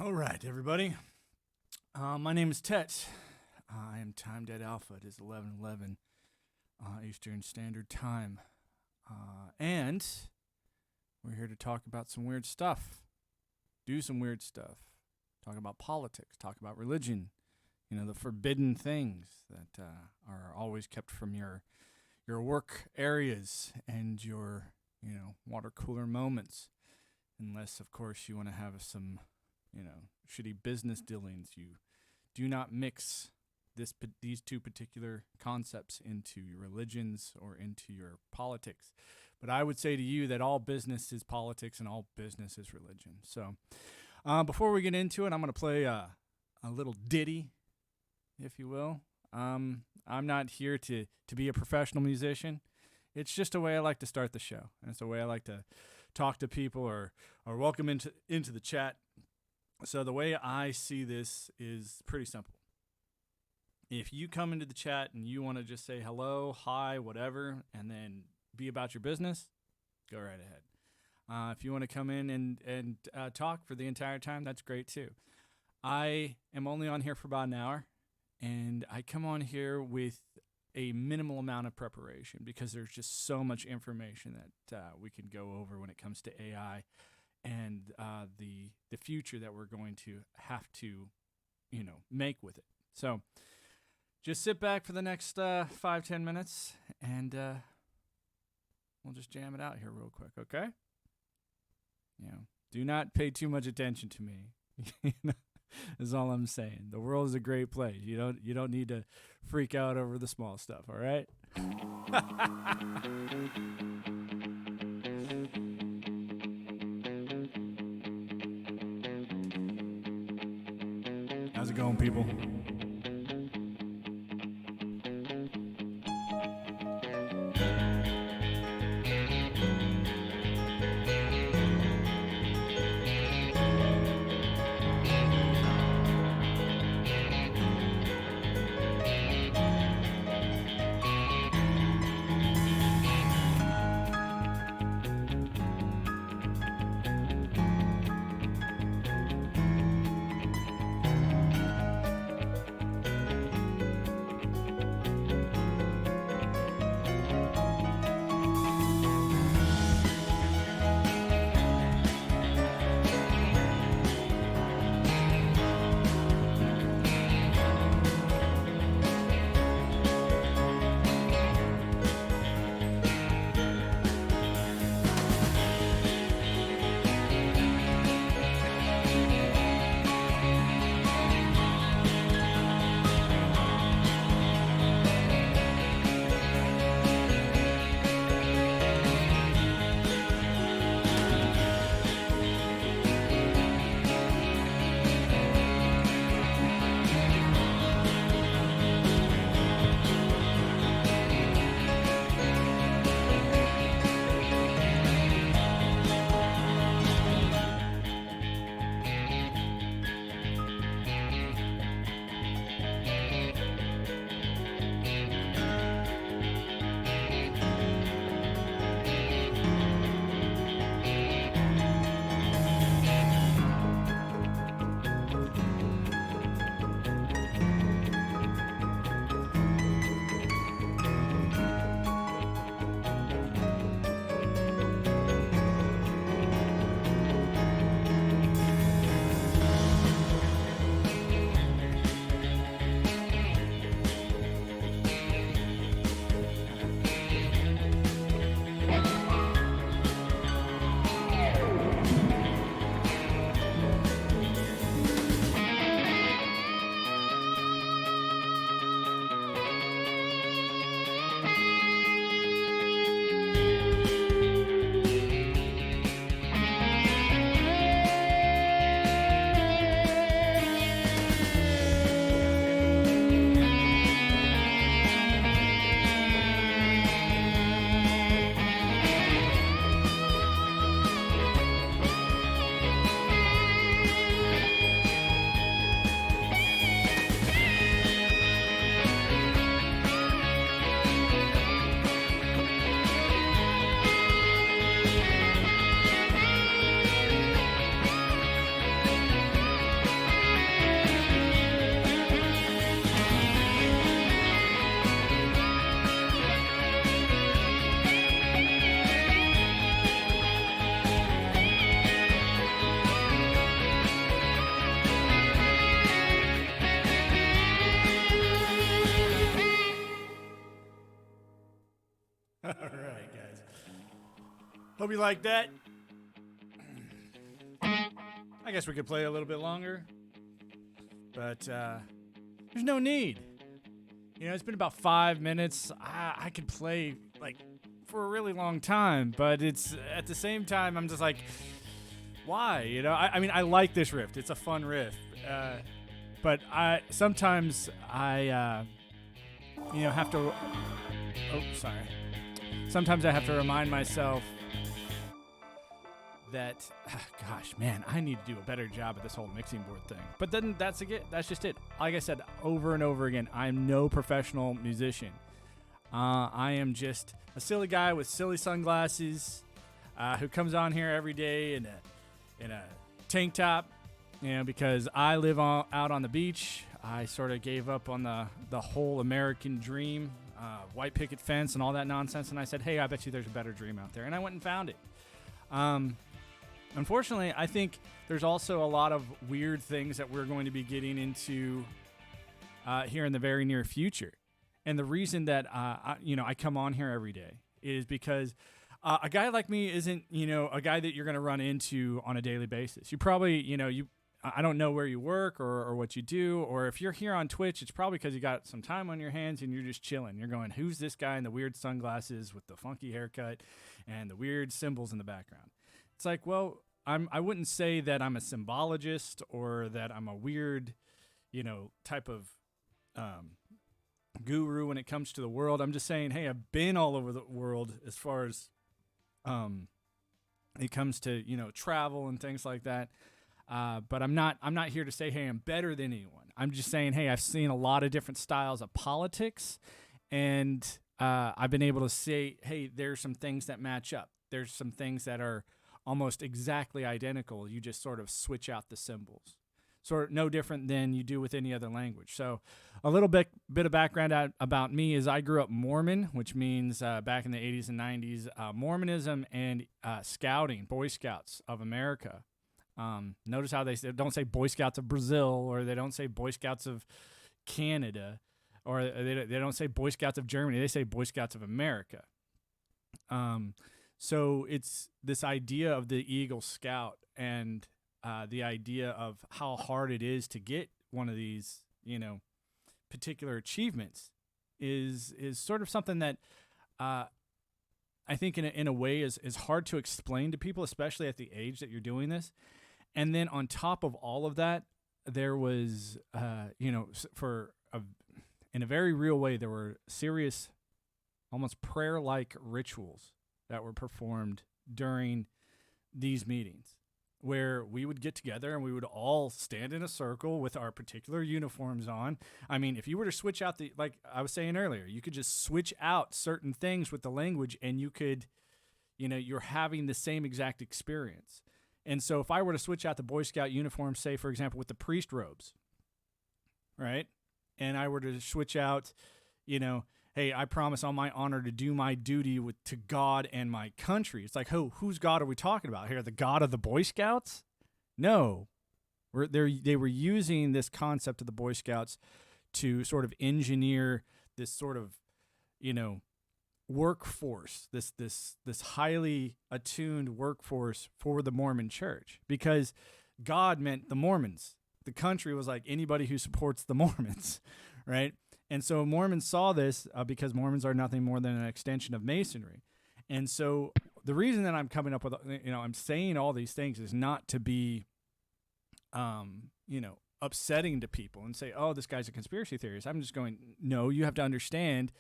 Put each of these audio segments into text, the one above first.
All right, everybody. My name is Tet. I am timed at Alpha. It is 11:11 Eastern Standard Time. And we're here to talk about some weird stuff. Do some weird stuff. Talk about politics. Talk about religion. You know, the forbidden things that are always kept from your work areas and your, water cooler moments. Unless, of course, you want to have some, shitty business dealings. You do not mix these two particular concepts into your religions or into your politics. But I would say to you that all business is politics and all business is religion. So before we get into it, I'm going to play a little ditty, if you will. I'm not here to be a professional musician. It's just a way I like to start the show. And it's a way I like to talk to people or welcome into the chat. So the way I see this is pretty simple. If you come into the chat and you want to just say hello, hi, whatever, and then be about your business, go right ahead. If you want to come in and talk for the entire time, that's great too. I am only on here for about an hour, and I come on here with a minimal amount of preparation because there's just so much information that we can go over when it comes to AI and the future that we're going to have to, make with it. So just sit back for the next 5-10 minutes, and we'll just jam it out here real quick, okay? Do not pay too much attention to me. Is all I'm saying. The world is a great place. You don't need to freak out over the small stuff, all right? How's it going, people? Hope you like that. I guess we could play a little bit longer, but there's no need. You know, it's been about 5 minutes. I could play like for a really long time, but it's at the same time I'm just like, why? You know, I mean, I like this riff. It's a fun riff, but sometimes I have to. Oh, sorry. Sometimes I have to remind myself that, gosh, man, I need to do a better job at this whole mixing board thing. But then that's just it. Like I said over and over again, I'm no professional musician. I am just a silly guy with silly sunglasses who comes on here every day in a tank top, you know, because I live out on the beach. I sort of gave up on the whole American dream, white picket fence and all that nonsense, and I said, hey, I bet you there's a better dream out there, and I went and found it. Unfortunately, I think there's also a lot of weird things that we're going to be getting into here in the very near future. And the reason that I come on here every day is because a guy like me isn't, a guy that you're going to run into on a daily basis. You probably, I don't know where you work or what you do, or if you're here on Twitch, it's probably because you got some time on your hands and you're just chilling. You're going, who's this guy in the weird sunglasses with the funky haircut and the weird symbols in the background? It's like, well, I wouldn't say that I'm a symbologist or that I'm a weird, type of guru when it comes to the world. I'm just saying, hey, I've been all over the world as far as it comes to, travel and things like that. But I'm not here to say, hey, I'm better than anyone. I'm just saying, hey, I've seen a lot of different styles of politics, and I've been able to say, hey, there's some things that match up. There's some things that are almost exactly identical. You just sort of switch out the symbols. Sort of no different than you do with any other language. So a little bit of background about me is I grew up Mormon, which means back in the 80s and 90s, Mormonism and scouting, Boy Scouts of America. Notice how they don't say Boy Scouts of Brazil, or they don't say Boy Scouts of Canada, or they don't say Boy Scouts of Germany. They say Boy Scouts of America. So it's this idea of the Eagle Scout and the idea of how hard it is to get one of these, particular achievements is sort of something that I think in a way is hard to explain to people, especially at the age that you're doing this. And then on top of all of that, there was, in a very real way, there were serious, almost prayer-like rituals that were performed during these meetings, where we would get together and we would all stand in a circle with our particular uniforms on. I mean, if you were to switch out like I was saying earlier, you could just switch out certain things with the language and you could, you're having the same exact experience. And so if I were to switch out the Boy Scout uniform, say, for example, with the priest robes, right? And I were to switch out, hey, I promise on my honor to do my duty to God and my country. It's like, whose God are we talking about here? The God of the Boy Scouts? No. They were using this concept of the Boy Scouts to sort of engineer this sort of, workforce, this highly attuned workforce for the Mormon church, because God meant the Mormons. The country was like anybody who supports the Mormons, right? And so Mormons saw this because Mormons are nothing more than an extension of Masonry. And so the reason that I'm coming up with, I'm saying all these things is not to be, upsetting to people and say, oh, this guy's a conspiracy theorist. I'm just going, no, you have to understand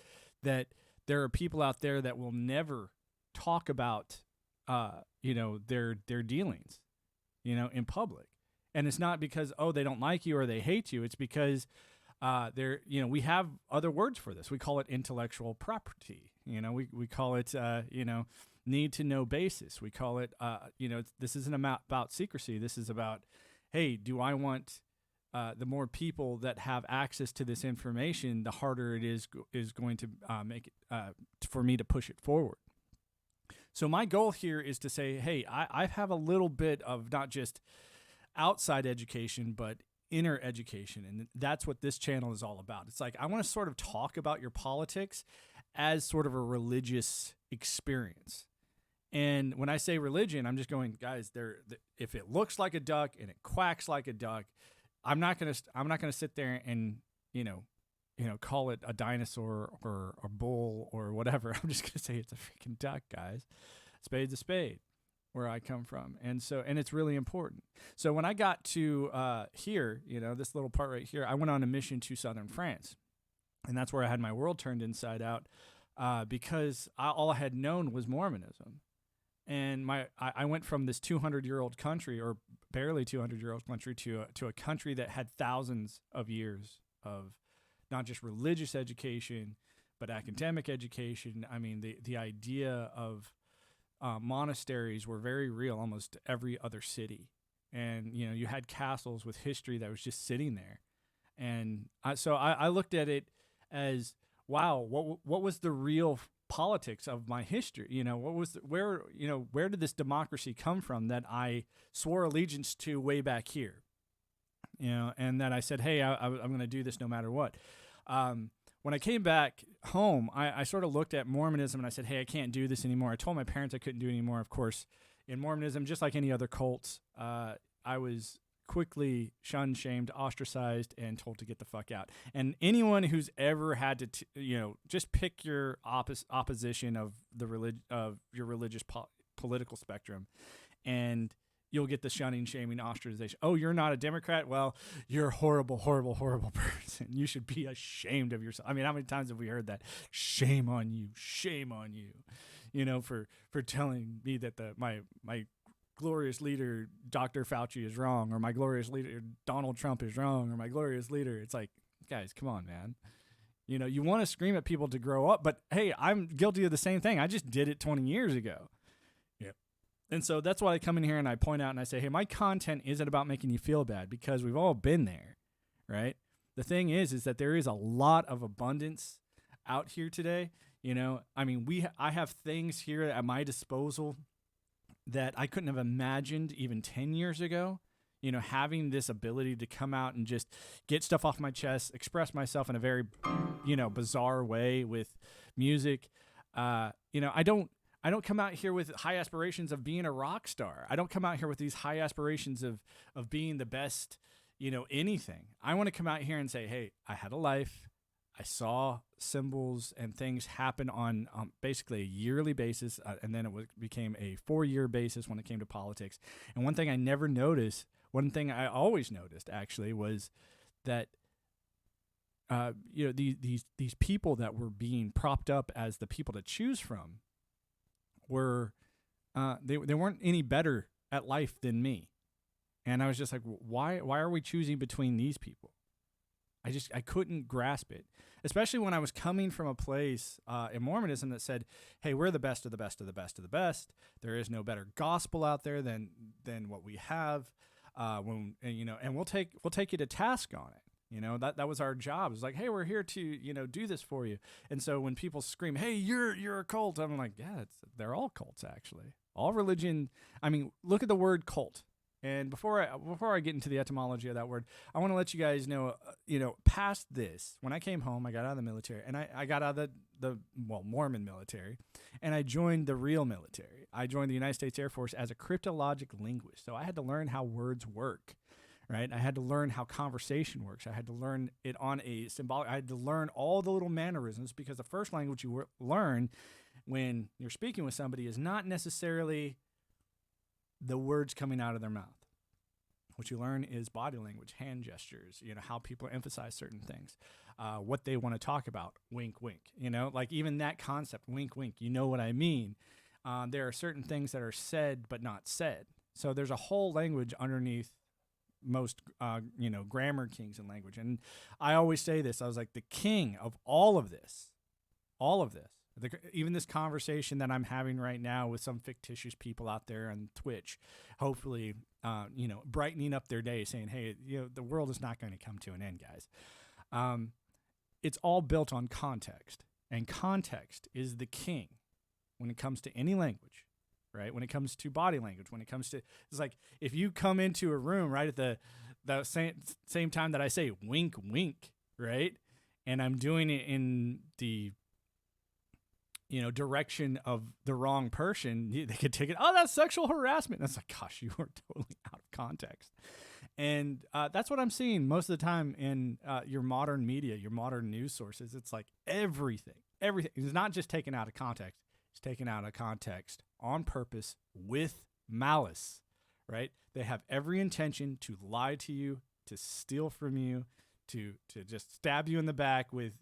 that there are people out there that will never talk about, their dealings, in public. And it's not because, oh, they don't like you or they hate you. It's because we have other words for this. We call it intellectual property. We call it, need to know basis. We call it, this isn't about secrecy. This is about, hey, do I want the more people that have access to this information, the harder it is going to make it for me to push it forward. So my goal here is to say, hey, I have a little bit of not just outside education, but inner education. And that's what this channel is all about. It's like, I want to sort of talk about your politics as sort of a religious experience. And when I say religion, I'm just going, guys, if it looks like a duck and it quacks like a duck, I'm not gonna sit there and call it a dinosaur or a bull or whatever. I'm just gonna say it's a freaking duck, guys. Spade's a spade, where I come from, and it's really important. So when I got to here, this little part right here, I went on a mission to southern France, and that's where I had my world turned inside out, because all I had known was Mormonism. And I went from this 200-year-old country, or barely 200-year-old country, to a country that had thousands of years of not just religious education, but academic education. I mean, the idea of monasteries were very real, almost every other city. And, you had castles with history that was just sitting there. And so I looked at it as, wow, what was the real politics of my history? Where did this democracy come from that I swore allegiance to way back here? And that I said, hey, I'm going to do this no matter what. When I came back home, I sort of looked at Mormonism and I said, hey, I can't do this anymore. I told my parents I couldn't do it anymore. Of course, in Mormonism, just like any other cults, I was quickly shunned, shamed, ostracized, and told to get the fuck out. And anyone who's ever had to, just pick your opposition of your religious political spectrum, and you'll get the shunning, shaming, ostracization. Oh, you're not a Democrat? Well, you're a horrible, horrible, horrible person. You should be ashamed of yourself. I mean, how many times have we heard that? Shame on you. Shame on you. For telling me that my glorious leader, Dr. Fauci, is wrong, or my glorious leader, Donald Trump, is wrong, or my glorious leader. It's like, guys, come on, man. You want to scream at people to grow up, but hey, I'm guilty of the same thing. I just did it 20 years ago. Yep. And so that's why I come in here and I point out and I say, hey, my content isn't about making you feel bad, because we've all been there, right? The thing is that there is a lot of abundance out here today. I have things here at my disposal that I couldn't have imagined even 10 years ago. Having this ability to come out and just get stuff off my chest, express myself in a very, bizarre way with music. I don't come out here with high aspirations of being a rock star. I don't come out here with these high aspirations of being the best, anything. I want to come out here and say, hey, I had a life. I saw symbols and things happen on basically a yearly basis, and then it became a 4-year basis when it came to politics. And one thing I always noticed actually was that these people that were being propped up as the people to choose from were they weren't any better at life than me. And I was just like, why are we choosing between these people? I couldn't grasp it, especially when I was coming from a place in Mormonism that said, hey, we're the best of the best of the best of the best. There is no better gospel out there than what we have. And we'll take you to task on it. That was our job. It was like, hey, we're here to, do this for you. And so when people scream, hey, you're a cult, I'm like, yeah, they're all cults, actually. All religion. I mean, look at the word cult. And before I get into the etymology of that word, I want to let you guys know, past this, when I came home, I got out of the military, and I got out of the Mormon military, and I joined the real military. I joined the United States Air Force as a cryptologic linguist. So I had to learn how words work, right? I had to learn how conversation works. I had to learn it on a symbolic. I had to learn all the little mannerisms, because the first language you learn when you're speaking with somebody is not necessarily the words coming out of their mouth. What you learn is body language, hand gestures, how people emphasize certain things, what they want to talk about, wink, wink, like even that concept, wink, wink, what I mean. There are certain things that are said but not said. So there's a whole language underneath most, grammar kings in language. And I always say this, I was like, the king of all of this, even this conversation that I'm having right now with some fictitious people out there on Twitch, hopefully, brightening up their day, saying, hey, the world is not going to come to an end, guys. It's all built on context, and context is the king when it comes to any language, right? When it comes to body language, it's like if you come into a room right at the same time that I say wink, wink, right? And I'm doing it in the direction of the wrong person, they could take it, oh, that's sexual harassment. That's like, gosh, you are totally out of context. And that's what I'm seeing most of the time in your modern media, your modern news sources. It's like everything is not just taken out of context. It's taken out of context on purpose with malice, right? They have every intention to lie to you, to steal from you, to just stab you in the back with,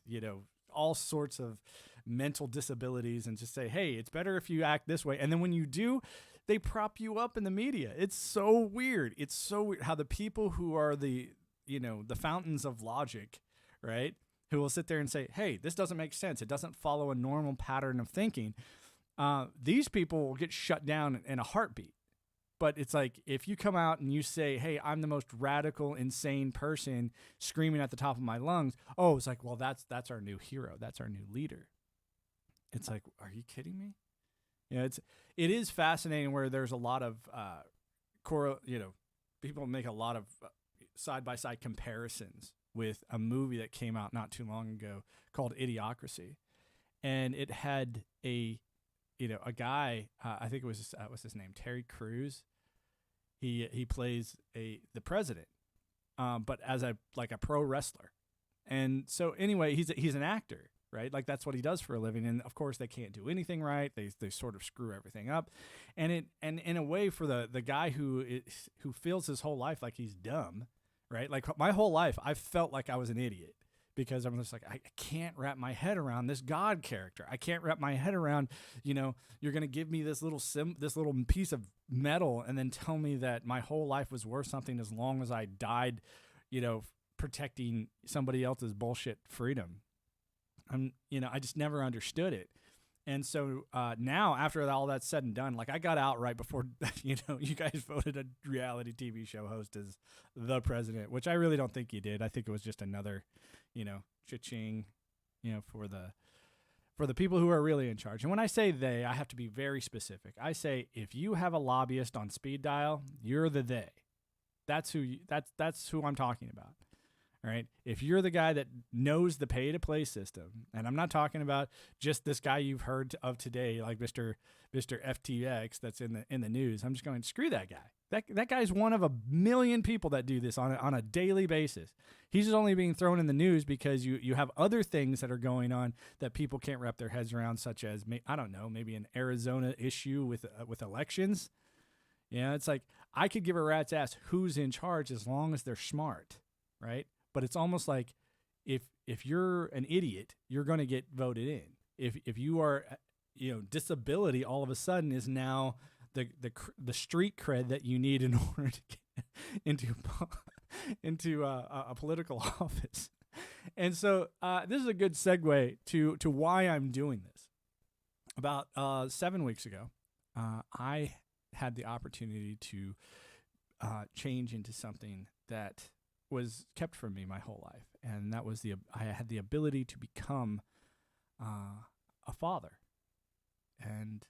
all sorts of mental disabilities and just say, hey, it's better if you act this way. And then when you do, they prop you up in the media. It's so weird. It's so weird how the people who are the fountains of logic, right, who will sit there and say, hey, this doesn't make sense. It doesn't follow a normal pattern of thinking. These people will get shut down in a heartbeat. But it's like, if you come out and you say, hey, I'm the most radical, insane person screaming at the top of my lungs. Oh, it's like, well, that's our new hero. That's our new leader. It's like, are you kidding me? It is fascinating where there's a lot of, people make a lot of side-by-side comparisons with a movie that came out not too long ago called Idiocracy. And it had a guy, I think it was, what's his name? Terry Crews. He plays the president, but as a pro wrestler. And so anyway, he's an actor, right? Like that's what he does for a living. And of course they can't do anything right. They sort of screw everything up. And in a way for the guy who feels his whole life like he's dumb, right? Like my whole life, I felt like I was an idiot. Because I'm just like, I can't wrap my head around this God character. I can't wrap my head around, you're going to give me this little piece of metal and then tell me that my whole life was worth something as long as I died, protecting somebody else's bullshit freedom. I just never understood it. And so now, after all that's said and done, like I got out right before, you guys voted a reality TV show host as the president, which I really don't think you did. I think it was just another, cha-ching, for the people who are really in charge. And when I say they, I have to be very specific. I say if you have a lobbyist on speed dial, you're the they. That's who I'm talking about. All right. If you're the guy that knows the pay to play system, and I'm not talking about just this guy you've heard of today, like Mr. FTX that's in the news. I'm just going, screw that guy. That guy's one of a million people that do this on a daily basis. He's just only being thrown in the news because you have other things that are going on that people can't wrap their heads around, such as, I don't know, maybe an Arizona issue with elections. It's like I could give a rat's ass who's in charge as long as they're smart, right? But it's almost like if you're an idiot, you're going to get voted in. If you are, disability all of a sudden is now the street cred that you need in order to get into a political office. And so this is a good segue to why I'm doing this. About 7 weeks ago, I had the opportunity to change into something that was kept from me my whole life, and that was I had the ability to become a father. And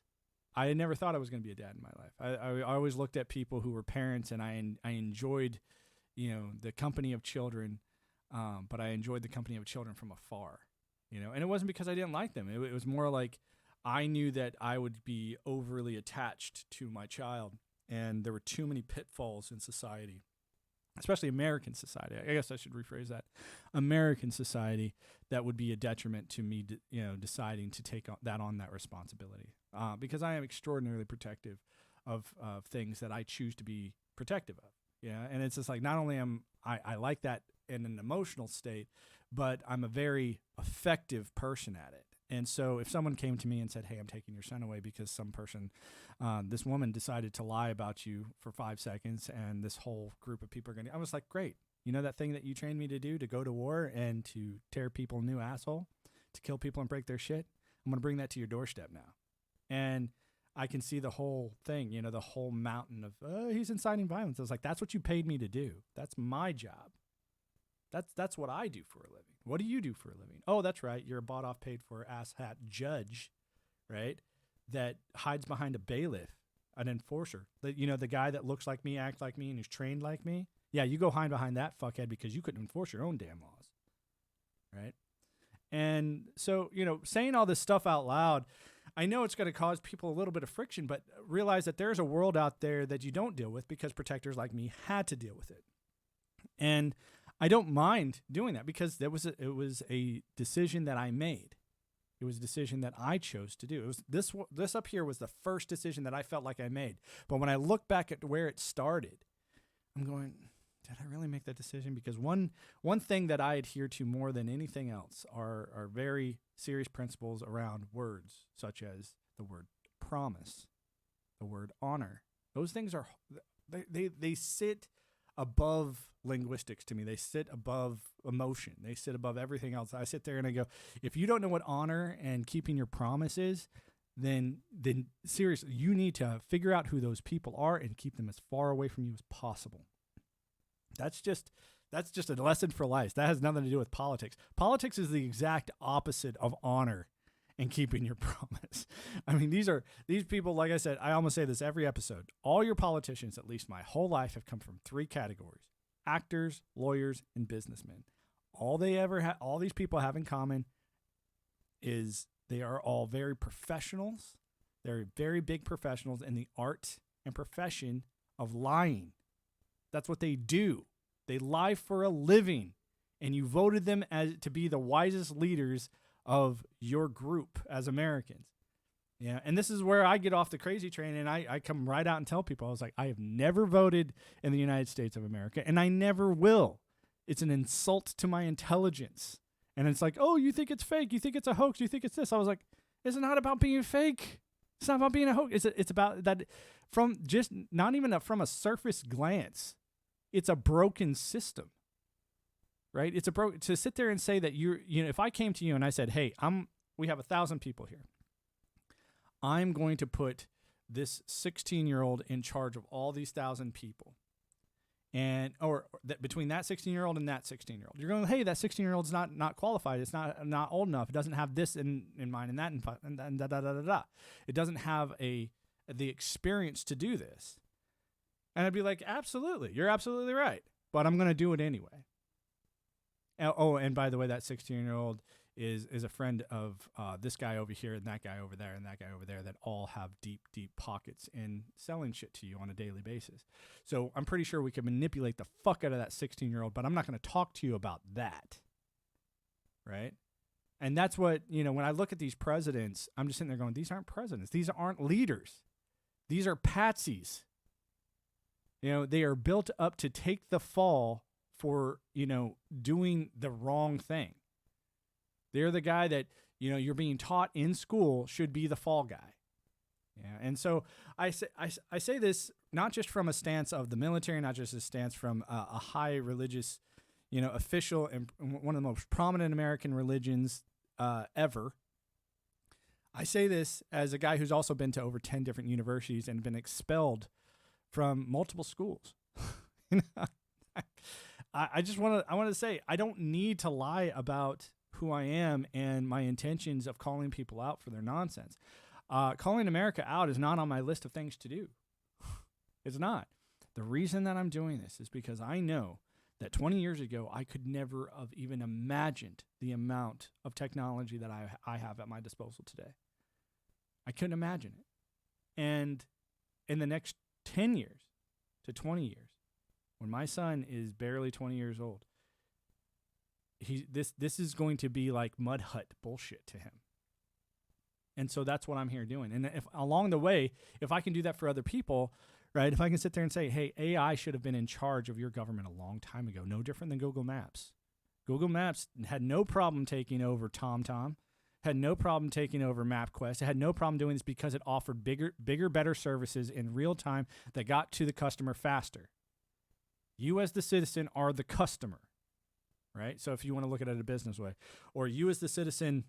I had never thought I was going to be a dad in my life. I always looked at people who were parents, and I enjoyed, the company of children, but I enjoyed the company of children from afar, And it wasn't because I didn't like them. It was more like I knew that I would be overly attached to my child, and there were too many pitfalls in society. Especially American society. I guess I should rephrase that. American society, that would be a detriment to me, deciding to take that responsibility. Because I am extraordinarily protective of things that I choose to be protective of. And it's just like, not only am I like that in an emotional state, but I'm a very effective person at it. And so if someone came to me and said, hey, I'm taking your son away because this woman decided to lie about you for 5 seconds and this whole group of people I was like, great. That thing that you trained me to do, to go to war and to tear people a new asshole, to kill people and break their shit, I'm going to bring that to your doorstep now. And I can see the whole thing, the whole mountain of, he's inciting violence. I was like, that's what you paid me to do. That's my job. That's what I do for a living. What do you do for a living? Oh, that's right. You're a bought off, paid for asshat judge, right? That hides behind a bailiff, an enforcer. The guy that looks like me, acts like me, and is trained like me. Yeah, you go hide behind that fuckhead because you couldn't enforce your own damn laws, right? And so, saying all this stuff out loud, I know it's going to cause people a little bit of friction, but realize that there's a world out there that you don't deal with because protectors like me had to deal with it. And I don't mind doing that because it was a decision that I made. It was a decision that I chose to do. It was this up here was the first decision that I felt like I made. But when I look back at where it started, I'm going, did I really make that decision? Because one thing that I adhere to more than anything else are very serious principles around words, such as the word promise, the word honor. Those things they sit above linguistics to me. They sit above emotion. They sit above everything else. I sit there and I go, if you don't know what honor and keeping your promise is, then seriously, you need to figure out who those people are and keep them as far away from you as possible. That's just a lesson for life. That has nothing to do with politics. Politics is the exact opposite of honor and keeping your promise. I mean, these people, like I said, I almost say this every episode. All your politicians, at least my whole life, have come from three categories: actors, lawyers, and businessmen. All these people have in common is they are all very professionals. They're very big professionals in the art and profession of lying. That's what they do. They lie for a living, and you voted them to be the wisest leaders of your group as Americans. Yeah, and this is where I get off the crazy train, and I come right out and tell people, I was like, I have never voted in the United States of America, and I never will. It's an insult to my intelligence. And it's like, oh, you think it's fake? You think it's a hoax? You think it's this? I was like, it's not about being fake. It's not about being a hoax. It's about that from just not even from a surface glance. It's a broken system, right? It's to sit there and say that if I came to you and I said, hey, we have 1,000 people here. I'm going to put this 16-year-old in charge of all these 1,000 people. Or between that 16-year-old and that 16-year-old, you're going, hey, that 16-year-old's not qualified. It's not old enough. It doesn't have this in mind and that and da da da da da. It doesn't have the experience to do this. And I'd be like, absolutely, you're absolutely right, but I'm going to do it anyway. Oh, and by the way, that 16-year-old is a friend of this guy over here and that guy over there and that guy over there that all have deep, deep pockets in selling shit to you on a daily basis. So I'm pretty sure we can manipulate the fuck out of that 16-year-old, but I'm not going to talk to you about that, right? And that's what, when I look at these presidents, I'm just sitting there going, these aren't presidents. These aren't leaders. These are patsies. They are built up to take the fall for, doing the wrong thing. They're the guy that, you're being taught in school should be the fall guy. Yeah. And so I say this not just from a stance of the military, not just a stance from a high religious, official and one of the most prominent American religions ever. I say this as a guy who's also been to over 10 different universities and been expelled from multiple schools. I want to say I don't need to lie about who I am and my intentions of calling people out for their nonsense. Calling America out is not on my list of things to do. It's not. The reason that I'm doing this is because I know that 20 years ago, I could never have even imagined the amount of technology that I have at my disposal today. I couldn't imagine it. And in the next 10 years to 20 years, when my son is barely 20 years old, this is going to be like mud hut bullshit to him. And so that's what I'm here doing. And if along the way, if I can do that for other people, right, if I can sit there and say, hey, AI should have been in charge of your government a long time ago, no different than Google Maps. Google Maps had no problem taking over TomTom, had no problem taking over MapQuest. It had no problem doing this because it offered bigger, better services in real time that got to the customer faster. You as the citizen are the customer, right? So if you want to look at it a business way, or you as the citizen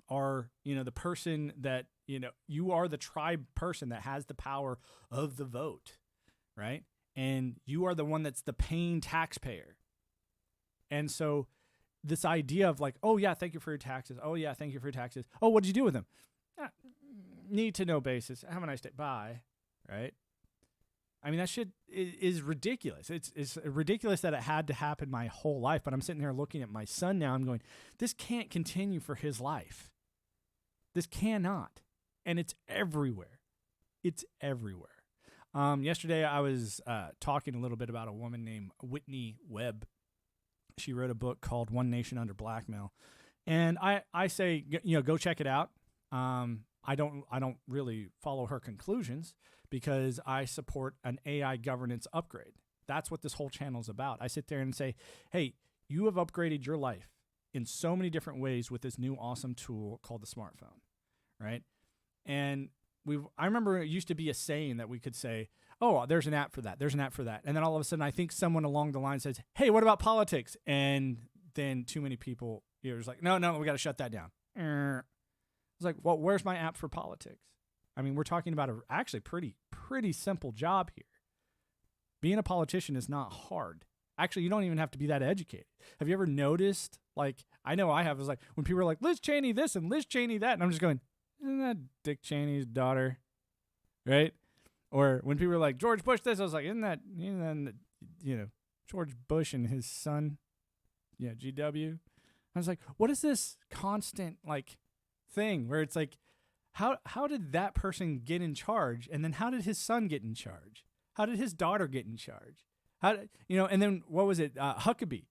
are, the person that, you are the tribe person that has the power of the vote, right? And you are the one that's the paying taxpayer. And so this idea of like, oh yeah, thank you for your taxes. Oh yeah, thank you for your taxes. Oh, what did you do with them? Need to know basis. Have a nice day. Bye. Right? I mean, that shit is ridiculous. It's ridiculous that it had to happen my whole life. But I'm sitting there looking at my son now. I'm going, this can't continue for his life. This cannot. And it's everywhere. It's everywhere. Yesterday, I was talking a little bit about a woman named Whitney Webb. She wrote a book called One Nation Under Blackmail. And I say, go check it out. I don't really follow her conclusions because I support an AI governance upgrade. That's what this whole channel is about. I sit there and say, hey, you have upgraded your life in so many different ways with this new awesome tool called the smartphone, right? And I remember it used to be a saying that we could say, oh, there's an app for that. There's an app for that. And then all of a sudden, I think someone along the line says, hey, what about politics? And then too many people, it was like, no, we got to shut that down. It's like, well, where's my app for politics? I mean, we're talking about a actually pretty simple job here. Being a politician is not hard. Actually, you don't even have to be that educated. Have you ever noticed, like, I know I have, is like when people are like, Liz Cheney this and Liz Cheney that, and I'm just going, isn't that Dick Cheney's daughter? Right? Or when people are like, George Bush this, I was like, isn't that George Bush and his son? Yeah, GW. I was like, what is this constant, like, thing where it's like, how did that person get in charge, and then how did his son get in charge? How did his daughter get in charge? How did, and then what was it? Huckabee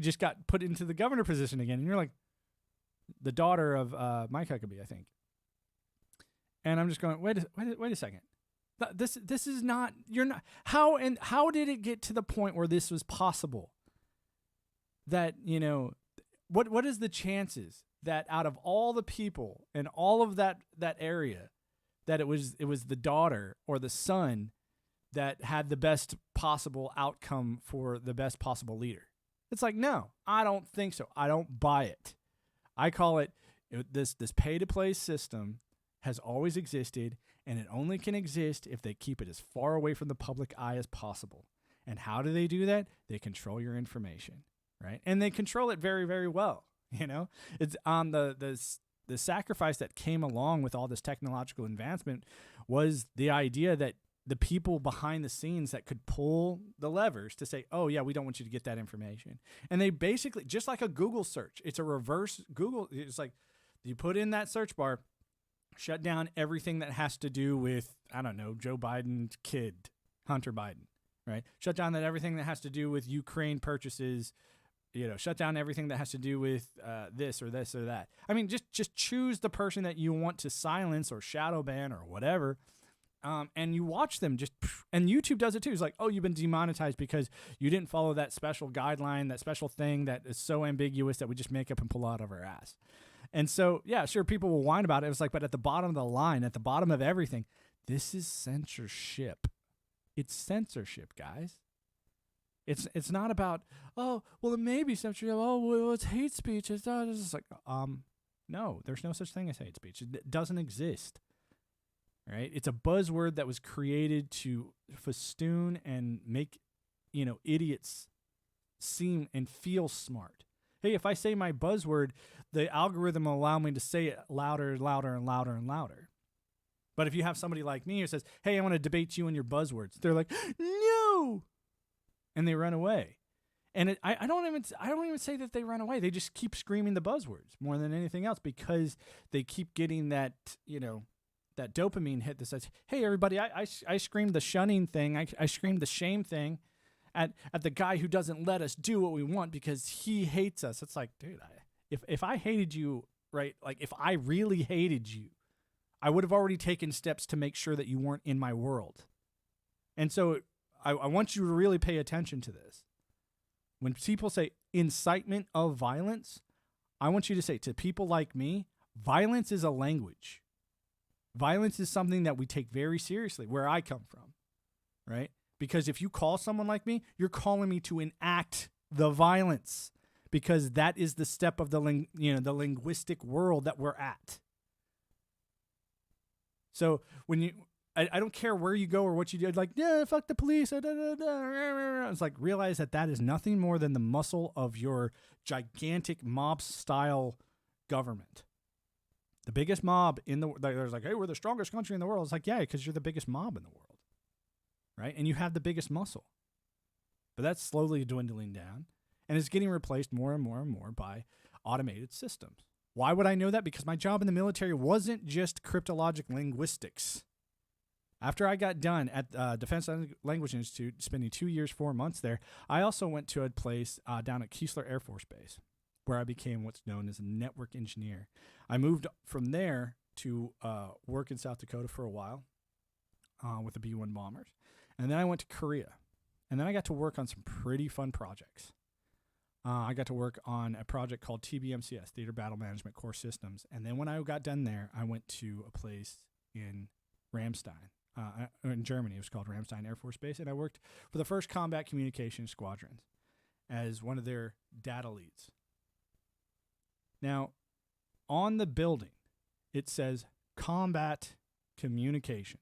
just got put into the governor position again, and you're like, the daughter of Mike Huckabee, I think. And I'm just going, wait a second. This is not, you're not, how did it get to the point where this was possible? That, what is the chances that out of all the people in all of that area, that it was the daughter or the son that had the best possible outcome for the best possible leader? It's like, no, I don't think so. I don't buy it. I call it, this pay-to-play system has always existed, and it only can exist if they keep it as far away from the public eye as possible. And how do they do that? They control your information, right? And they control it very, very well. It's on the sacrifice that came along with all this technological advancement was the idea that the people behind the scenes that could pull the levers to say, oh yeah, we don't want you to get that information. And they basically, just like a Google search, it's a reverse Google. It's like you put in that search bar, shut down everything that has to do with, I don't know, Joe Biden's kid, Hunter Biden, right? Shut down everything that has to do with Ukraine purchases, shut down everything that has to do with this or that. I mean, just choose the person that you want to silence or shadow ban or whatever, and you watch them and YouTube does it too. It's like, oh, you've been demonetized because you didn't follow that special guideline, that special thing that is so ambiguous that we just make up and pull out of our ass. And so, yeah, sure, people will whine about it. It was like, but at the bottom of the line, at the bottom of everything, this is censorship. It's censorship, guys. It's not about, oh, well, it may be censorship. Oh, well, it's hate speech. It's like, no, there's no such thing as hate speech. It doesn't exist, right? It's a buzzword that was created to festoon and make, idiots seem and feel smart. Hey, if I say my buzzword, the algorithm will allow me to say it louder and louder and louder and louder. But if you have somebody like me who says, hey, I want to debate you on your buzzwords, they're like, no, and they run away. And I don't even say that they run away. They just keep screaming the buzzwords more than anything else because they keep getting that, that dopamine hit that says, hey, everybody, I screamed the shunning thing. I screamed the shame thing at the guy who doesn't let us do what we want because he hates us. It's like, dude, if I hated you, right, like if I really hated you, I would have already taken steps to make sure that you weren't in my world. And so I want you to really pay attention to this. When people say incitement of violence, I want you to say to people like me, violence is a language. Violence is something that we take very seriously where I come from, right? Because if you call someone like me, you're calling me to enact the violence because that is the step of the linguistic world that we're at. So when I don't care where you go or what you do, like, yeah, fuck the police. It's like, realize that is nothing more than the muscle of your gigantic mob-style government. The biggest mob in the world. There's like, hey, we're the strongest country in the world. It's like, yeah, because you're the biggest mob in the world, right? And you have the biggest muscle. But that's slowly dwindling down, and it's getting replaced more and more and more by automated systems. Why would I know that? Because my job in the military wasn't just cryptologic linguistics. After I got done at Defense Language Institute, spending 2 years, 4 months there, I also went to a place down at Keesler Air Force Base where I became what's known as a network engineer. I moved from there to work in South Dakota for a while with the B-1 bombers. And then I went to Korea. And then I got to work on some pretty fun projects. I got to work on a project called TBMCS, Theater Battle Management Core Systems. And then when I got done there, I went to a place in Ramstein, in Germany. It was called Ramstein Air Force Base. And I worked for the 1st Combat Communications Squadrons as one of their data leads. Now, on the building, it says Combat Communications.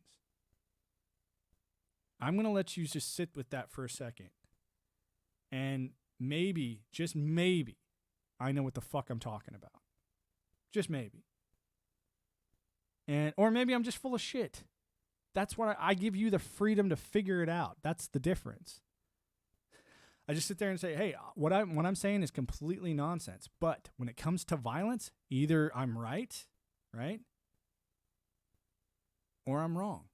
I'm going to let you just sit with that for a second. And maybe, just maybe, I know what the fuck I'm talking about. Just maybe. Or maybe I'm just full of shit. That's what I give you the freedom to figure it out. That's the difference. I just sit there and say, hey, what I'm saying is completely nonsense. But when it comes to violence, either I'm right? Or I'm wrong.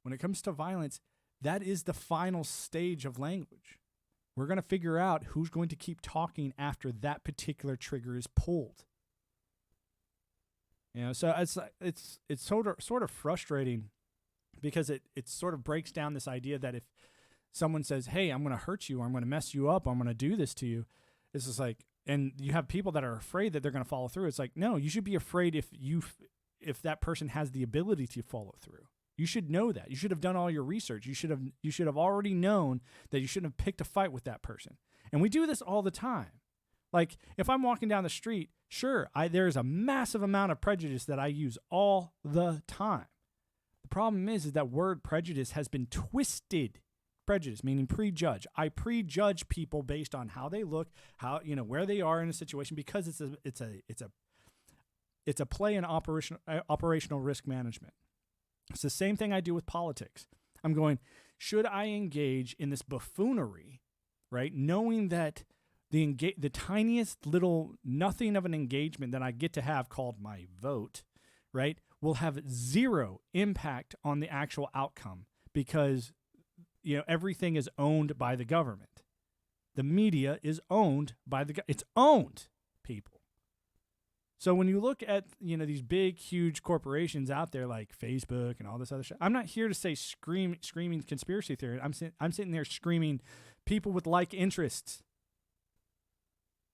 When it comes to violence, that is the final stage of language. We're going to figure out who's going to keep talking after that particular trigger is pulled. So it's sort of frustrating because it sort of breaks down this idea that if someone says, hey, I'm going to hurt you, or I'm going to mess you up, I'm going to do this to you, it's just like, and you have people that are afraid that they're going to follow through. It's like, no, you should be afraid if that person has the ability to follow through. You should know that. You should have done all your research. You should have already known that you shouldn't have picked a fight with that person. And we do this all the time. Like, if I'm walking down the street, sure, there's a massive amount of prejudice that I use all the time. The problem is that word prejudice has been twisted. Prejudice, meaning prejudge. I prejudge people based on how they look, where they are in a situation, because it's a play in operational risk management. It's the same thing I do with politics. I'm going, should I engage in this buffoonery, right? Knowing that the tiniest little nothing of an engagement that I get to have, called my vote, right, will have zero impact on the actual outcome because, everything is owned by the government. The media is owned by it's owned, people. So when you look at, these big, huge corporations out there like Facebook and all this other shit, I'm not here to say screaming conspiracy theory. I'm sitting there screaming people with like interests.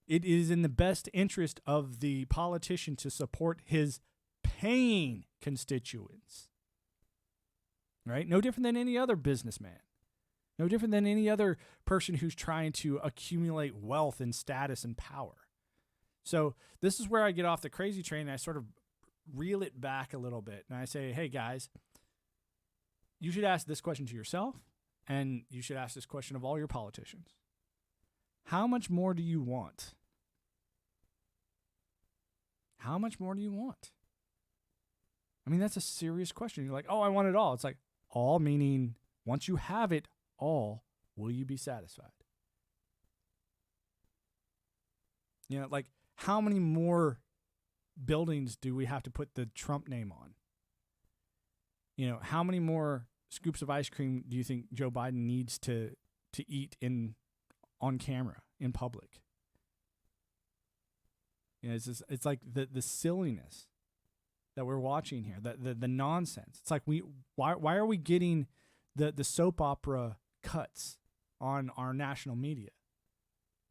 It is in the best interest of the politician to support his paying constituents. Right? No different than any other businessman. No different than any other person who's trying to accumulate wealth and status and power. So this is where I get off the crazy train and I sort of reel it back a little bit. And I say, hey, guys, you should ask this question to yourself, and you should ask this question of all your politicians. How much more do you want? How much more do you want? I mean, that's a serious question. You're like, oh, I want it all. It's like, all meaning once you have it all, will you be satisfied? Like, how many more buildings do we have to put the Trump name on? How many more scoops of ice cream do you think Joe Biden needs to eat on camera in public? It's like the silliness that we're watching here, the nonsense. It's like why are we getting the soap opera cuts on our national media?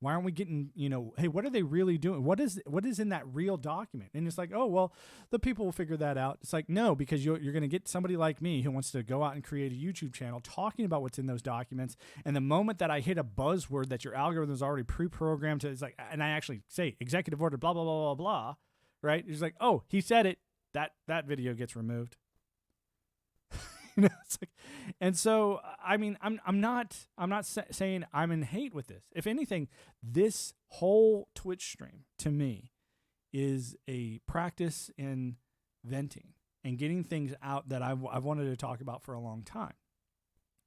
Why aren't we getting, hey, what are they really doing? What is in that real document? And it's like, oh, well, the people will figure that out. It's like, no, because you're going to get somebody like me who wants to go out and create a YouTube channel talking about what's in those documents. And the moment that I hit a buzzword that your algorithm is already pre-programmed to, it's like, and I actually say executive order, blah, blah, blah, blah, blah, right? It's like, oh, he said it. That video gets removed. It's like, and so, I mean, I'm not saying I'm in hate with this. If anything, this whole Twitch stream to me is a practice in venting and getting things out that I've wanted to talk about for a long time.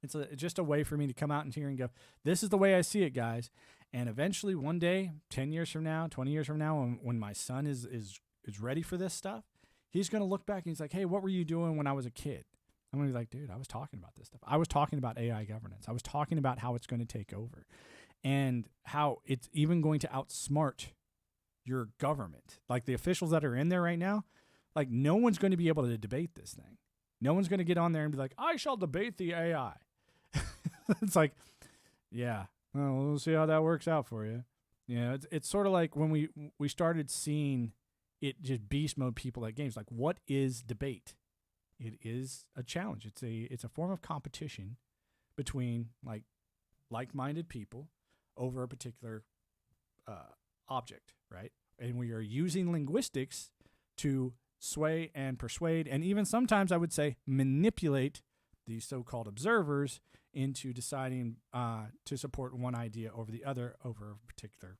It's just a way for me to come out and here and go, this is the way I see it, guys. And eventually one day, 10 years from now, 20 years from now, when my son is ready for this stuff, he's going to look back and he's like, hey, what were you doing when I was a kid? I'm going to be like, dude, I was talking about this stuff. I was talking about AI governance. I was talking about how it's going to take over and how it's even going to outsmart your government. Like the officials that are in there right now, like no one's going to be able to debate this thing. No one's going to get on there and be like, I shall debate the AI. It's like, yeah, well, we'll see how that works out for you. It's sort of like when we started seeing it just beast mode people at games. Like, what is debate? It is a challenge. It's a form of competition between like-minded people over a particular object, right? And we are using linguistics to sway and persuade, and even sometimes I would say manipulate these so-called observers into deciding to support one idea over the other over a particular,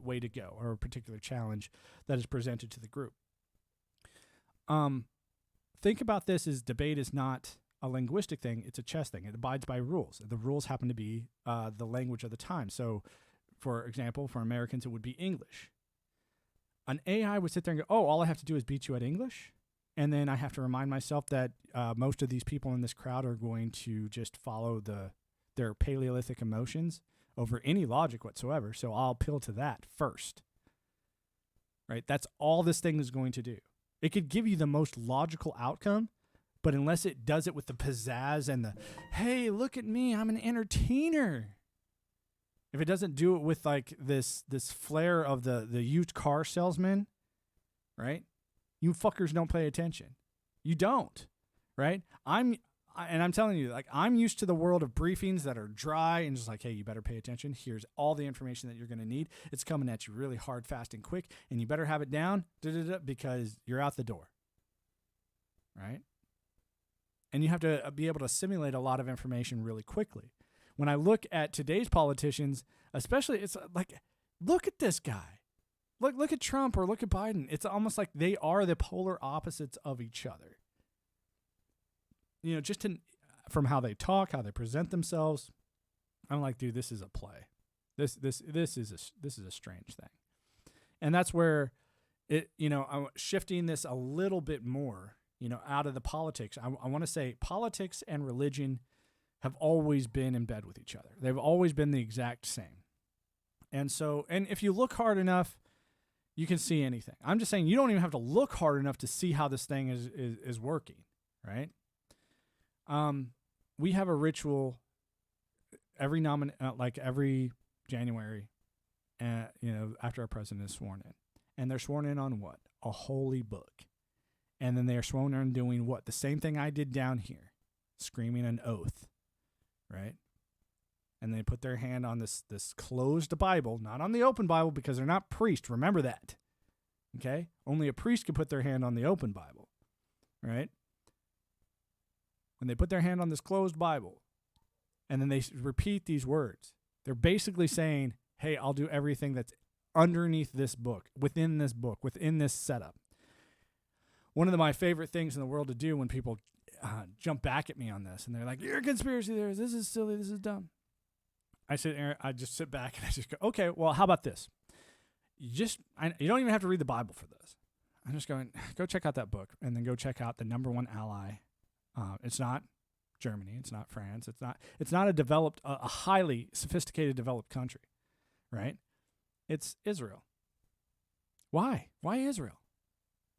way to go, or a particular challenge that is presented to the group. Think about this as debate is not a linguistic thing. It's a chess thing. It abides by rules. The rules happen to be the language of the time. So, for example, for Americans, it would be English. An AI would sit there and go, oh, all I have to do is beat you at English? And then I have to remind myself that most of these people in this crowd are going to just follow their Paleolithic emotions over any logic whatsoever. So I'll appeal to that first. Right? That's all this thing is going to do. It could give you the most logical outcome, but unless it does it with the pizzazz and the, hey, look at me, I'm an entertainer. If it doesn't do it with like this flair of the used car salesman, right? You fuckers don't pay attention. You don't, right? I'm telling you, like, I'm used to the world of briefings that are dry and just like, hey, you better pay attention. Here's all the information that you're going to need. It's coming at you really hard, fast, and quick, and you better have it down because you're out the door, right? And you have to be able to assimilate a lot of information really quickly. When I look at today's politicians, especially, it's like, look at this guy. Look at Trump or look at Biden. It's almost like they are the polar opposites of each other. Just from how they talk, how they present themselves, I'm like, dude, this is a play. This is a strange thing, and that's where I'm shifting this a little bit more, out of the politics. I want to say politics and religion have always been in bed with each other. They've always been the exact same, and if you look hard enough, you can see anything. I'm just saying you don't even have to look hard enough to see how this thing is working, right? We have a ritual every every January, after our president is sworn in. And they're sworn in on what? A holy book. And then they are sworn in doing what? The same thing I did down here, screaming an oath, right? And they put their hand on this closed Bible, not on the open Bible, because they're not priests. Remember that, okay? Only a priest can put their hand on the open Bible, right? When they put their hand on this closed Bible, and then they repeat these words, they're basically saying, hey, I'll do everything that's underneath this book, within this setup. One of my favorite things in the world to do when people jump back at me on this, and they're like, you're a conspiracy theorist, this is silly, this is dumb. I just sit back and I just go, okay, well, how about this? You don't even have to read the Bible for this. I'm just going, go check out that book, and then go check out the number one ally. It's not Germany. It's not France. It's not a highly sophisticated developed country, right? It's Israel. Why? Why Israel?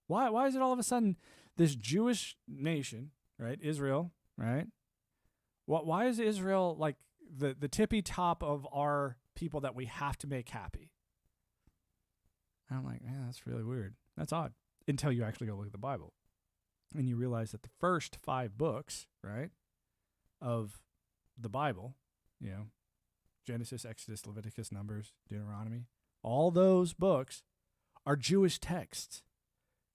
Why is it all of a sudden this Jewish nation, right? Israel, right? Why is Israel like the tippy top of our people that we have to make happy? And I'm like, man, that's really weird. That's odd. Until you actually go look at the Bible. And you realize that the first 5 books, right, of the Bible, Genesis, Exodus, Leviticus, Numbers, Deuteronomy, all those books are Jewish texts.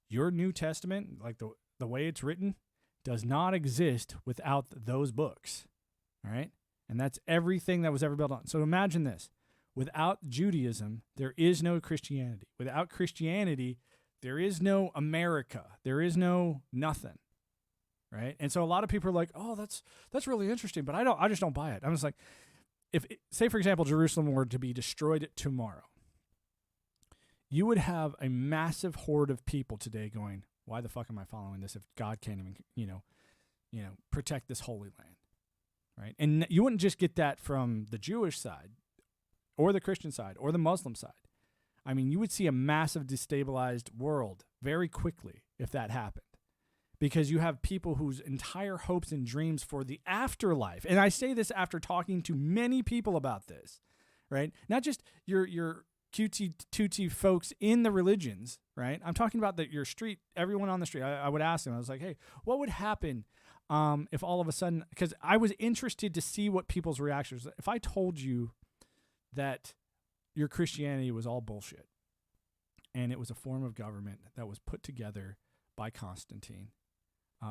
Your New Testament, like the way it's written, does not exist without those books, all right? And that's everything that was ever built on. So imagine this. Without Judaism, there is no Christianity. Without Christianity, there is no America. There is no nothing. right? And so a lot of people are like, oh, that's really interesting, but I just don't buy it. I'm just like, say for example, Jerusalem were to be destroyed tomorrow, you would have a massive horde of people today going, why the fuck am I following this if God can't even, protect this holy land, right? And you wouldn't just get that from the Jewish side or the Christian side or the Muslim side. I mean, you would see a massive destabilized world very quickly if that happened, because you have people whose entire hopes and dreams for the afterlife, and I say this after talking to many people about this, right? Not just your QT folks in the religions, right? I'm talking about your street, everyone on the street. I would ask them, I was like, hey, what would happen if all of a sudden, because I was interested to see what people's reactions were. If I told you that your Christianity was all bullshit and it was a form of government that was put together by Constantine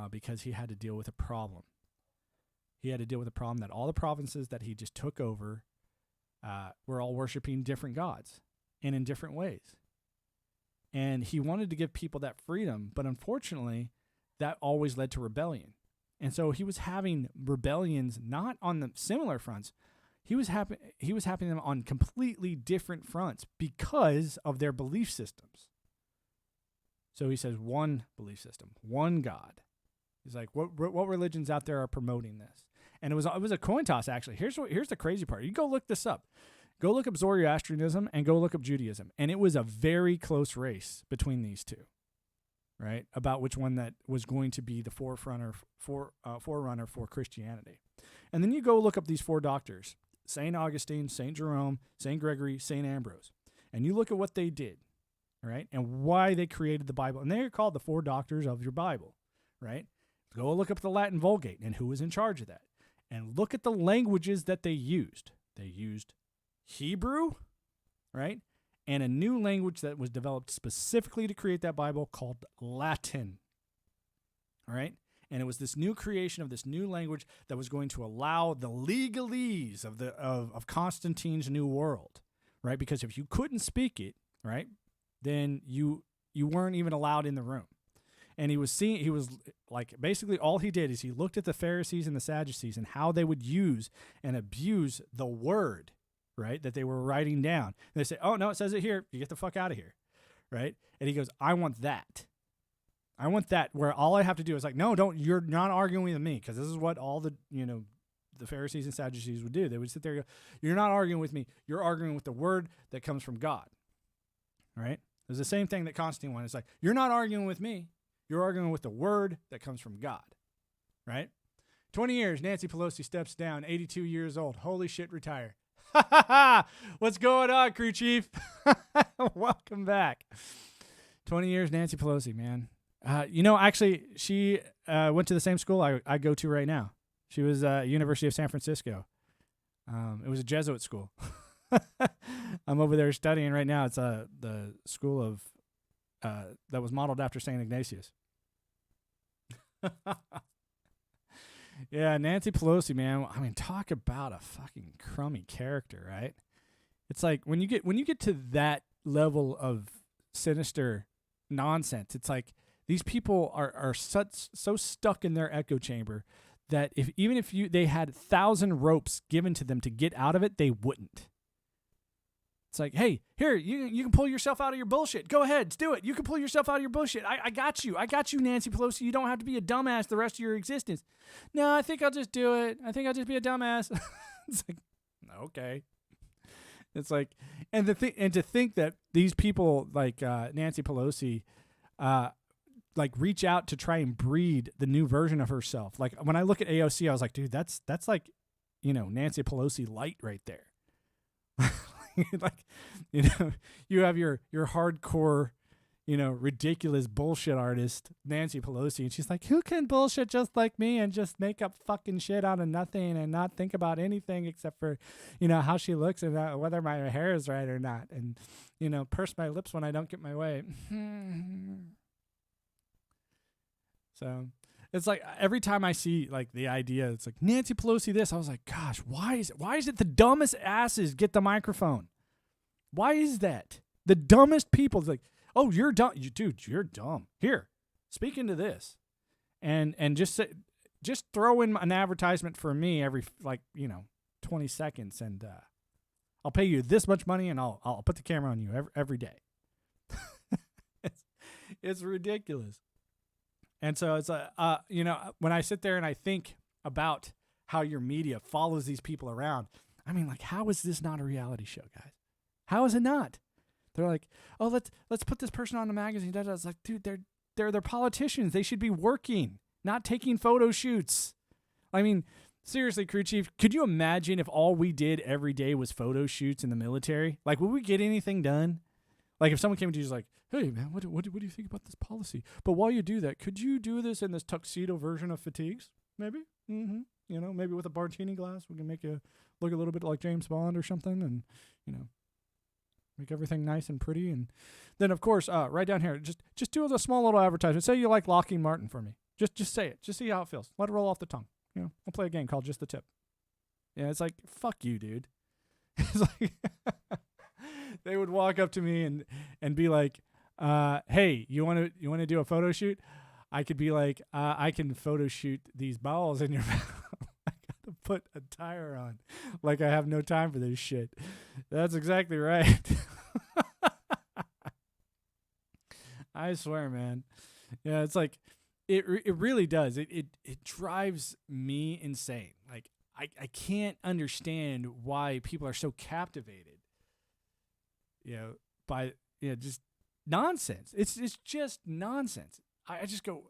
because he had to deal with a problem. He had to deal with a problem that all the provinces that he just took over were all worshiping different gods and in different ways. And he wanted to give people that freedom, but unfortunately, that always led to rebellion. And so he was having rebellions not on the similar fronts. He was having them on completely different fronts because of their belief systems. So he says one belief system, one God. He's like, what religions out there are promoting this? And it was a coin toss, actually. Here's the crazy part. You go look this up. Go look up Zoroastrianism and go look up Judaism. And it was a very close race between these two, right? About which one that was going to be the forerunner for Christianity. And then you go look up these four doctors, St. Augustine, St. Jerome, St. Gregory, St. Ambrose. And you look at what they did, right? And why they created the Bible. And they're called the four doctors of your Bible, right? Go look up the Latin Vulgate and who was in charge of that. And look at the languages that they used. They used Hebrew, right? And a new language that was developed specifically to create that Bible called Latin, all right? And it was this new creation of this new language that was going to allow the legalese of Constantine's new world, right? Because if you couldn't speak it, right, then you weren't even allowed in the room. And he was like, basically all he did is he looked at the Pharisees and the Sadducees and how they would use and abuse the word, right, that they were writing down. And they say, oh, no, it says it here. You get the fuck out of here, right? And he goes, I want that. I want that, where all I have to do is like, no, you're not arguing with me, because this is what all the Pharisees and Sadducees would do. They would sit there and go, you're not arguing with me. You're arguing with the word that comes from God, right? It's the same thing that Constantine wanted. It's like, you're not arguing with me. You're arguing with the word that comes from God, right? 20 years, Nancy Pelosi steps down, 82 years old. Holy shit, retire. What's going on, crew chief? Welcome back. 20 years, Nancy Pelosi, man. Actually, she went to the same school I go to right now. She was University of San Francisco. It was a Jesuit school. I'm over there studying right now. It's the school of that was modeled after St. Ignatius. Yeah, Nancy Pelosi, man. I mean, talk about a fucking crummy character, right? It's like when you get to that level of sinister nonsense, it's like these people are so stuck in their echo chamber that even if they had 1,000 ropes given to them to get out of it, they wouldn't. It's like, hey, here, you can pull yourself out of your bullshit. Go ahead, do it. You can pull yourself out of your bullshit. I got you. I got you, Nancy Pelosi. You don't have to be a dumbass the rest of your existence. No, I think I'll just do it. I think I'll just be a dumbass. It's like, okay. It's like, and to think that these people like Nancy Pelosi, like reach out to try and breed the new version of herself. Like when I look at AOC, I was like, dude, that's like, Nancy Pelosi light right there. Like, you have your hardcore, ridiculous bullshit artist, Nancy Pelosi, and she's like, who can bullshit just like me and just make up fucking shit out of nothing and not think about anything except for, how she looks and whether my hair is right or not. And, purse my lips when I don't get my way. So it's like every time I see like the idea, it's like Nancy Pelosi this, I was like, gosh, why is it the dumbest asses get the microphone? Why is that? The dumbest people, it's like, oh, you're dumb. Dude, you're dumb. Here, speak into this. and just throw in an advertisement for me every 20 seconds, and I'll pay you this much money, and I'll put the camera on you every day. It's ridiculous. And so it's when I sit there and I think about how your media follows these people around, I mean, like, how is this not a reality show, guys? How is it not? They're like, oh, let's put this person on the magazine. It's like, dude, they're politicians. They should be working, not taking photo shoots. I mean, seriously, crew chief, could you imagine if all we did every day was photo shoots in the military? Like, would we get anything done? Like, if someone came to you and was like, hey, man, what do you think about this policy? But while you do that, could you do this in this tuxedo version of fatigues? Maybe? Mm-hmm. Maybe with a martini glass, we can make you look a little bit like James Bond or something, and, make everything nice and pretty. And then, of course, right down here, just do a small little advertisement. Say you like Lockheed Martin for me. Just say it. Just see how it feels. Let it roll off the tongue. We'll play a game called Just the Tip. Yeah, it's like, fuck you, dude. It's like they would walk up to me and be like, hey, you want to do a photo shoot? I could be like, I can photo shoot these balls in your mouth. I gotta put a tire on. Like, I have no time for this shit. That's exactly right. I swear, man. Yeah, it's like, it really does. It drives me insane. Like, I can't understand why people are so captivated, by just nonsense. It's just nonsense. I just go,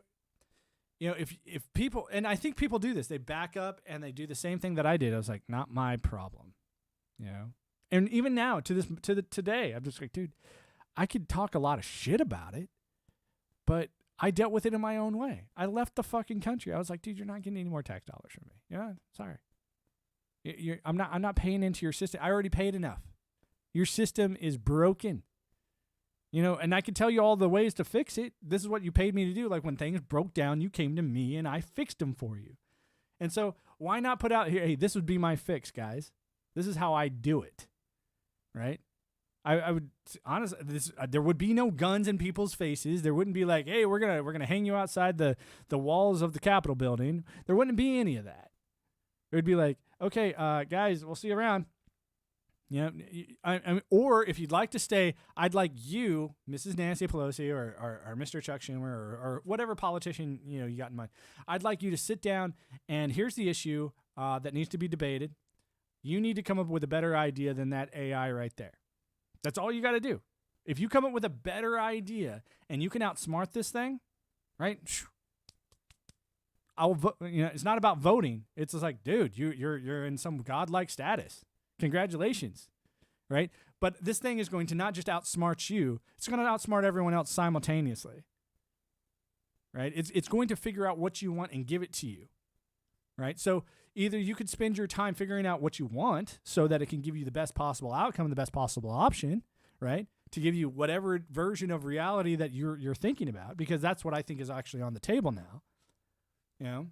if people, and I think people do this, they back up and they do the same thing that I did. I was like, not my problem, And even now, today, I'm just like, dude, I could talk a lot of shit about it, but I dealt with it in my own way. I left the fucking country. I was like, dude, you're not getting any more tax dollars from me. Yeah, sorry. I'm not paying into your system. I already paid enough. Your system is broken. And I can tell you all the ways to fix it. This is what you paid me to do. Like, when things broke down, you came to me and I fixed them for you. And so why not put out here, hey, this would be my fix, guys. This is how I do it. Right? I would honestly, there would be no guns in people's faces. There wouldn't be like, hey, we're gonna hang you outside the walls of the Capitol building. There wouldn't be any of that. It would be like, okay, guys, we'll see you around. Or if you'd like to stay, I'd like you, Mrs. Nancy Pelosi or Mr. Chuck Schumer or whatever politician you got in mind. I'd like you to sit down, and here's the issue that needs to be debated. You need to come up with a better idea than that AI right there. That's all you got to do. If you come up with a better idea and you can outsmart this thing, right? I'll vote. It's not about voting. It's just like, dude, you're in some godlike status. Congratulations, right? But this thing is going to not just outsmart you; it's going to outsmart everyone else simultaneously, right? It's going to figure out what you want and give it to you, right? So either you could spend your time figuring out what you want so that it can give you the best possible outcome, the best possible option, right? To give you whatever version of reality that you're thinking about, because that's what I think is actually on the table now,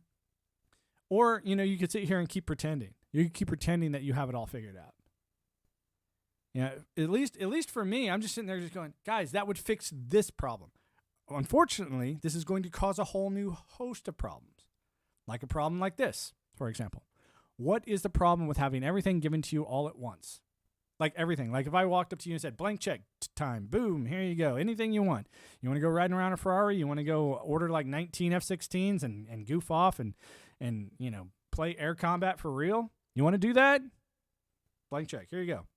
Or, you could sit here and keep pretending. You keep pretending that you have it all figured out. At least for me, I'm just sitting there just going, guys, that would fix this problem. Unfortunately, this is going to cause a whole new host of problems. Like a problem like this, for example. What is the problem with having everything given to you all at once? Like everything. Like if I walked up to you and said, blank check time, boom, here you go. Anything you want. You want to go riding around a Ferrari? You want to go order like 19 F-16s and goof off and play air combat for real? You want to do that? Blank check. Here you go.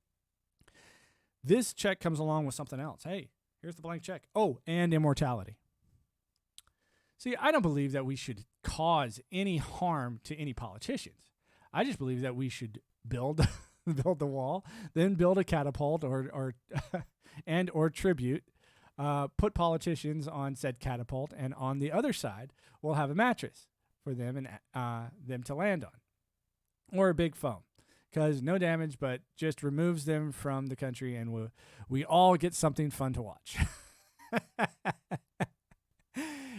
This check comes along with something else. Hey, here's the blank check. Oh, and immortality. See, I don't believe that we should cause any harm to any politicians. I just believe that we should build the wall, then build a catapult or tribute, put politicians on said catapult, and on the other side, we'll have a mattress for them and them to land on, or a big foam, because no damage, but just removes them from the country, and we all get something fun to watch.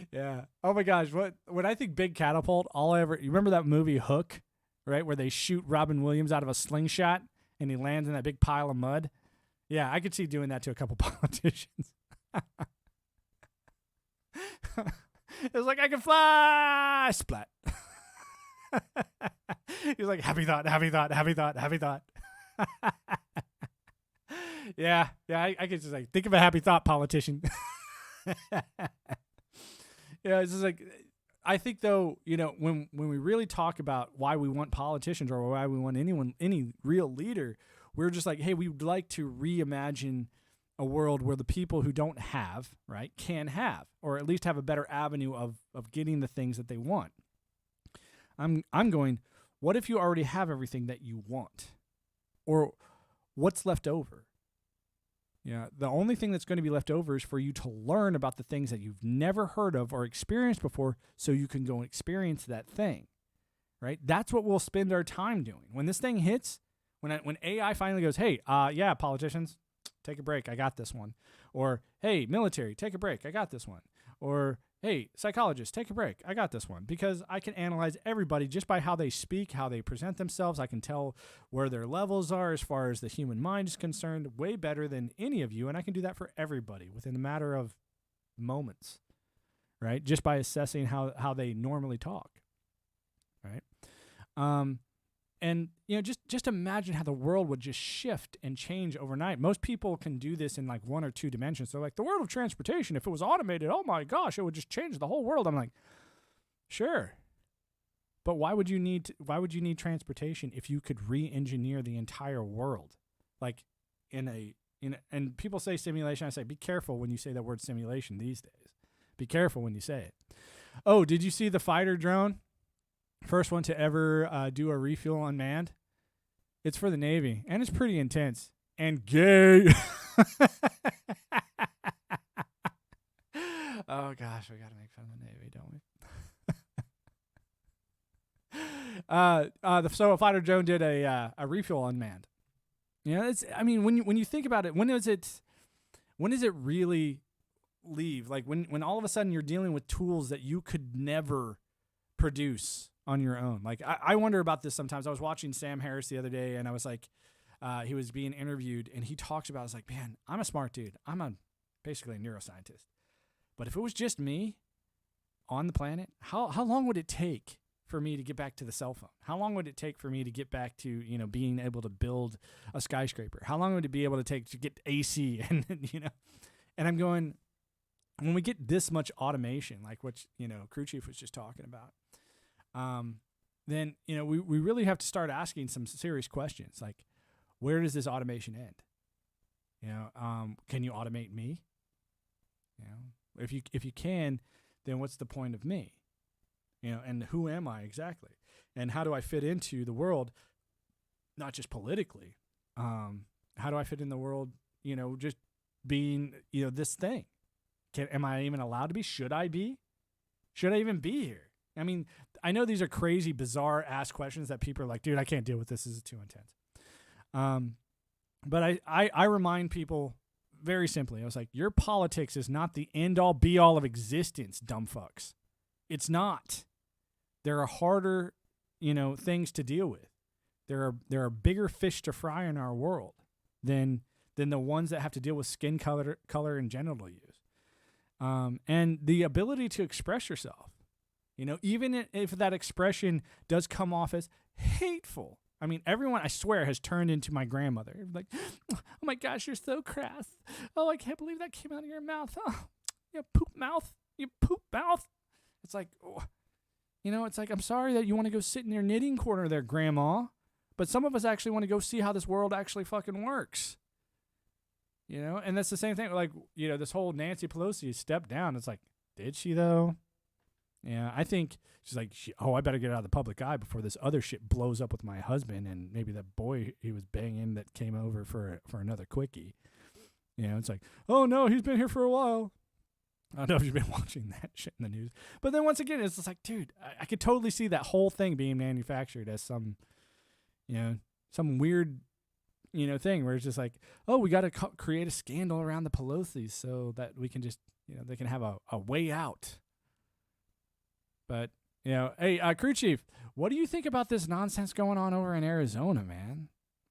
Yeah. Oh my gosh. When I think big catapult, you remember that movie Hook, right? Where they shoot Robin Williams out of a slingshot and he lands in that big pile of mud. Yeah, I could see doing that to a couple politicians. It was like, I can fly, splat. He was like, happy thought, happy thought, happy thought, happy thought. Yeah, I could just like think of a happy thought, politician. Yeah, it's just like, I think though, when we really talk about why we want politicians or why we want any real leader, we're just like, hey, we would like to reimagine a world where the people who don't have, right, can have, or at least have a better avenue of getting the things that they want. I'm going, what if you already have everything that you want? Or what's left over? Yeah, the only thing that's going to be left over is for you to learn about the things that you've never heard of or experienced before so you can go and experience that thing, right? That's what we'll spend our time doing. When this thing hits, when AI finally goes, hey, yeah, politicians, take a break, I got this one. Or, hey, military, take a break, I got this one. Or, hey, psychologists, take a break, I got this one. Because I can analyze everybody just by how they speak, how they present themselves. I can tell where their levels are as far as the human mind is concerned way better than any of you. And I can do that for everybody within a matter of moments, right? Just by assessing how they normally talk, right? And, just imagine how the world would just shift and change overnight. Most people can do this in like one or two dimensions. So like the world of transportation, if it was automated, oh my gosh, it would just change the whole world. I'm like, sure. But why would you need transportation if you could re-engineer the entire world? Like and people say simulation. I say, be careful when you say that word simulation these days. Be careful when you say it. Oh, did you see the fighter drone? First one to ever do a refuel unmanned. It's for the Navy, and it's pretty intense and gay. Oh gosh, we gotta make fun of the Navy, don't we? So a fighter drone did a refuel unmanned. When you think about it, when does it really leave? Like when all of a sudden you're dealing with tools that you could never produce on your own. Like I wonder about this sometimes. I was watching Sam Harris the other day, and I was like, he was being interviewed, and he talks about, I was like, man, I'm a smart dude. I'm basically a neuroscientist. But if it was just me on the planet, how long would it take for me to get back to the cell phone? How long would it take for me to get back to, being able to build a skyscraper? How long would it be able to take to get AC? And, and I'm going, when we get this much automation, like what, crew chief was just talking about, then, we really have to start asking some serious questions. Like, where does this automation end? Can you automate me? If you can, then what's the point of me? And who am I exactly? And how do I fit into the world? Not just politically. How do I fit in the world? Just being, this thing. Am I even allowed to be? Should I be? Should I even be here? I mean, I know these are crazy, bizarre ass questions that people are like, dude, I can't deal with this. This is too intense. But I remind people very simply, I was like, your politics is not the end all be all of existence, dumb fucks. It's not. There are harder, things to deal with. There are bigger fish to fry in our world than the ones that have to deal with skin color and genital use. And the ability to express yourself. Even if that expression does come off as hateful. I mean, everyone, I swear, has turned into my grandmother. Like, oh my gosh, you're so crass. Oh, I can't believe that came out of your mouth. Oh, you poop mouth. You poop mouth. It's like, it's like, I'm sorry that you want to go sit in your knitting corner there, Grandma. But some of us actually want to go see how this world actually fucking works. And that's the same thing. Like, this whole Nancy Pelosi stepped down. It's like, did she though? Yeah, I think she's like, I better get out of the public eye before this other shit blows up with my husband and maybe that boy he was banging that came over for another quickie. It's like, oh no, he's been here for a while. I don't know if you've been watching that shit in the news. But then once again, it's just like, dude, I could totally see that whole thing being manufactured as some weird, thing where it's just like, oh, we got to create a scandal around the Pelosi's so that we can just, they can have a way out. But, hey, crew chief, what do you think about this nonsense going on over in Arizona, man?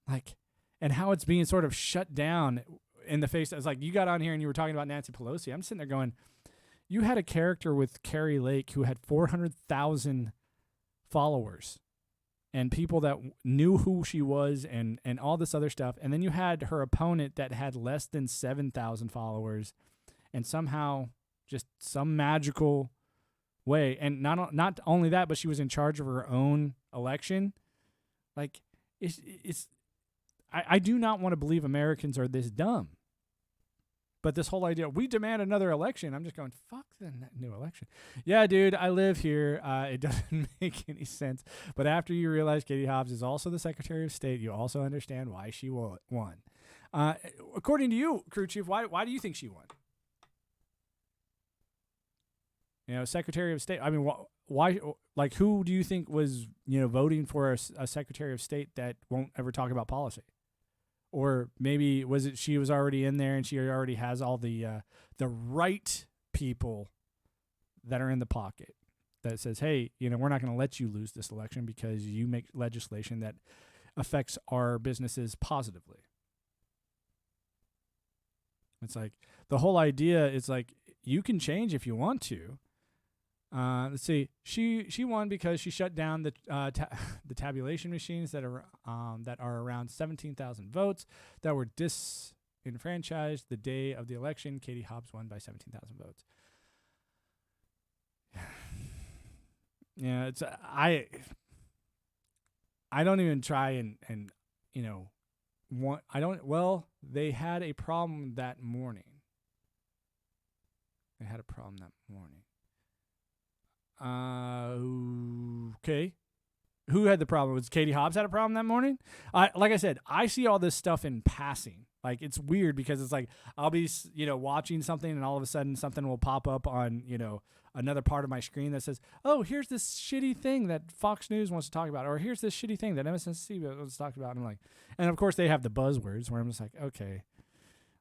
Like, and how it's being sort of shut down in the face. It's like you got on here and you were talking about Nancy Pelosi. I'm sitting there going, you had a character with Carrie Lake who had 400,000 followers and people that knew who she was and all this other stuff. And then you had her opponent that had less than 7,000 followers and somehow just some magical way. And not only that, but she was in charge of her own election. Like, I do not want to believe Americans are this dumb. But this whole idea, we demand another election. I'm just going, fuck the new election. Yeah, dude, I live here. It doesn't make any sense. But after you realize Katie Hobbs is also the Secretary of State, you also understand why she won. According to you, crew chief, why do you think she won? Secretary of State. I mean, why? Like, who do you think was, voting for a Secretary of State that won't ever talk about policy? Or maybe was it she was already in there and she already has all the right people that are in the pocket that says, hey, we're not going to let you lose this election because you make legislation that affects our businesses positively. It's like the whole idea is like you can change if you want to. Let's see. She won because she shut down the tabulation machines that are around 17,000 votes that were disenfranchised the day of the election. Katie Hobbs won by 17,000 votes. Yeah, it's I don't even try and they had a problem that morning. Okay. Who had the problem? Was Katie Hobbs had a problem that morning? Like I said, I see all this stuff in passing. Like, it's weird because it's like I'll be, watching something and all of a sudden something will pop up on, another part of my screen that says, oh, here's this shitty thing that Fox News wants to talk about, or here's this shitty thing that MSNBC wants to talk about. And I'm like, and of course they have the buzzwords where I'm just like, okay,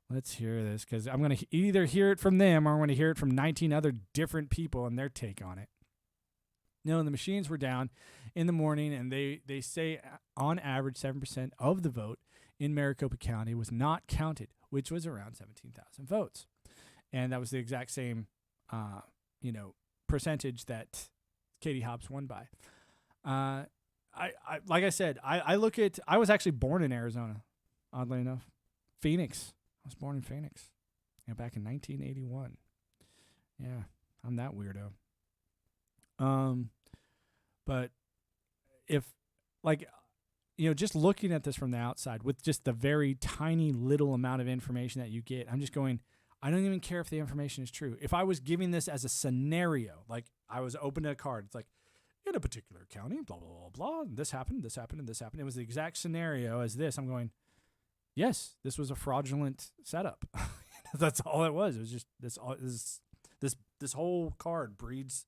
let's hear this because I'm going to either hear it from them or I'm going to hear it from 19 other different people and their take on it. No, the machines were down in the morning, and they say on average 7% of the vote in Maricopa County was not counted, which was around 17,000 votes. And that was the exact same, percentage that Katie Hobbs won by. I like I said, I was actually born in Arizona, oddly enough. Phoenix. I was born in Phoenix, back in 1981. Yeah, I'm that weirdo. But if just looking at this from the outside with just the very tiny little amount of information that you get, I'm just going, I don't even care if the information is true. If I was giving this as a scenario, like I was opening a card, it's like in a particular county, blah, blah, blah, blah, and this happened, and this happened. It was the exact scenario as this. I'm going, yes, this was a fraudulent setup. That's all it was. It was just this whole card bleeds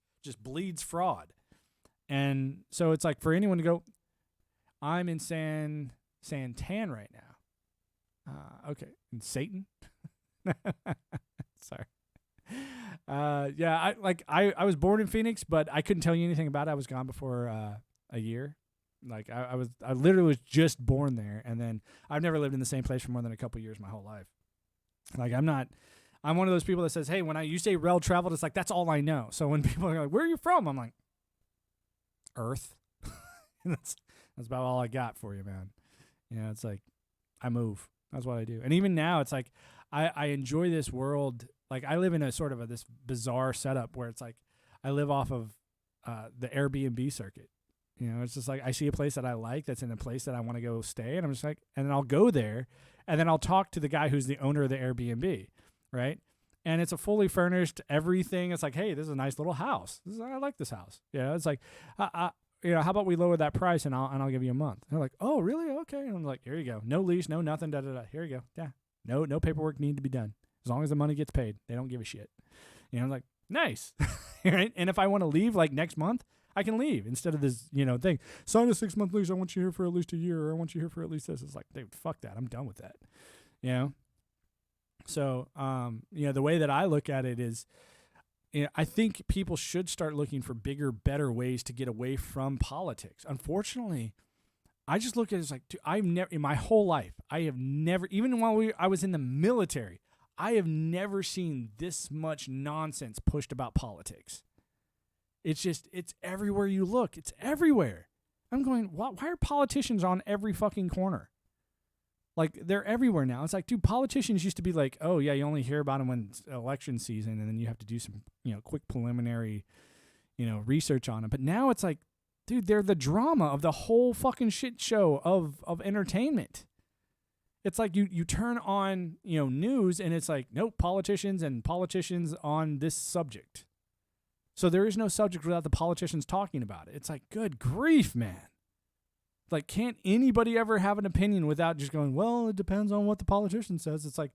fraud. And so it's like for anyone to go, I'm in Santan right now. Okay. In Satan? Sorry. Yeah, I was born in Phoenix, but I couldn't tell you anything about it. I was gone before a year. Like I literally was just born there, and then I've never lived in the same place for more than a couple years my whole life. Like I'm one of those people that says, hey, when you say rail traveled, it's like that's all I know. So when people are like, where are you from? I'm like, Earth. that's about all I got for you, man. It's like I move. That's what I do. And even now it's like I enjoy this world. Like I live in a sort of this bizarre setup where it's like I live off of the Airbnb circuit. It's just like I see a place that I like that's in a place that I want to go stay, and I'm just like, and then I'll go there, and then I'll talk to the guy who's the owner of the Airbnb, right? And it's a fully furnished everything. It's like, hey, this is a nice little house. I like this house. It's like, how about we lower that price and I'll give you a month. And they're like, oh, really? Okay. And I'm like, here you go. No lease, no nothing. Da da da. Here you go. Yeah. No paperwork need to be done. As long as the money gets paid, they don't give a shit. I'm like, nice. Right? And if I want to leave like next month, I can leave instead of this, thing. Sign a 6-month lease. I want you here for at least a year, or I want you here for at least this. It's like, dude, fuck that. I'm done with that. So, the way that I look at it is, I think people should start looking for bigger, better ways to get away from politics. Unfortunately, I just look at it as like, dude, I've never, in my whole life, I have never, even while I was in the military, I have never seen this much nonsense pushed about politics. It's everywhere you look. It's everywhere. I'm going, why are politicians on every fucking corner? Like, they're everywhere now. It's like, dude, politicians used to be like, oh, yeah, you only hear about them when it's election season, and then you have to do some, quick preliminary, research on them. But now it's like, dude, they're the drama of the whole fucking shit show of entertainment. It's like you turn on, news, and it's like, nope, politicians on this subject. So there is no subject without the politicians talking about it. It's like, good grief, man. Like, can't anybody ever have an opinion without just going, well, it depends on what the politician says? It's like,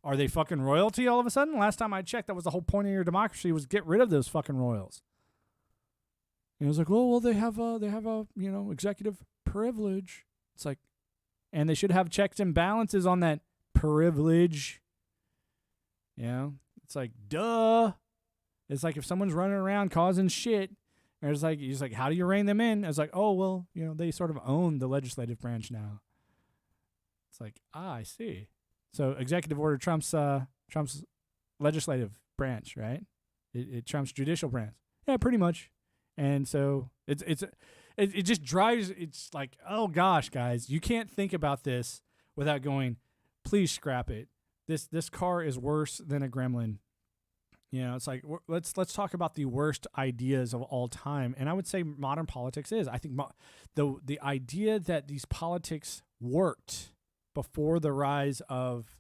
are they fucking royalty all of a sudden? Last time I checked, that was the whole point of your democracy, was get rid of those fucking royals. And it was like, well, they have a executive privilege. It's like, and they should have checks and balances on that privilege. It's like, duh. It's like if someone's running around causing shit, and it's like, he's like, how do you rein them in? It's like, oh, well, they sort of own the legislative branch now. It's like, I see. So executive order trumps legislative branch, right? It trumps judicial branch. Yeah, pretty much. And so it just drives. It's like, oh gosh, guys, you can't think about this without going, please scrap it. This car is worse than a gremlin. It's like, let's talk about the worst ideas of all time. And I would say modern politics is. I think the idea that these politics worked before the rise of,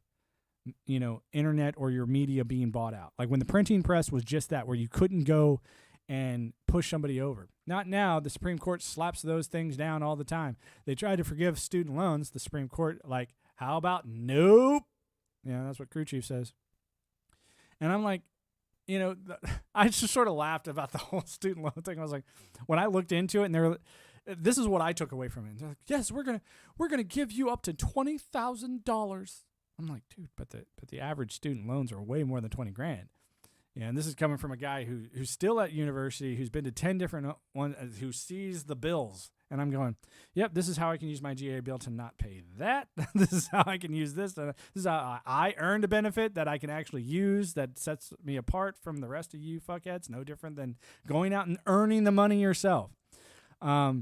internet or your media being bought out. Like when the printing press was just that, where you couldn't go and push somebody over. Not now. The Supreme Court slaps those things down all the time. They tried to forgive student loans. The Supreme Court, like, how about nope? That's what crew chief says. And I'm like, I just sort of laughed about the whole student loan thing. I was like, when I looked into it, and this is what I took away from it. They're like, yes, we're gonna give you up to $20,000. I'm like, dude, but the average student loans are way more than $20,000. And this is coming from a guy who's still at university, who's been to 10 different ones, who sees the bills. And I'm going, yep, this is how I can use my GA bill to not pay that. This is how I can use this. This is how I earned a benefit that I can actually use that sets me apart from the rest of you fuckheads. No different than going out and earning the money yourself. But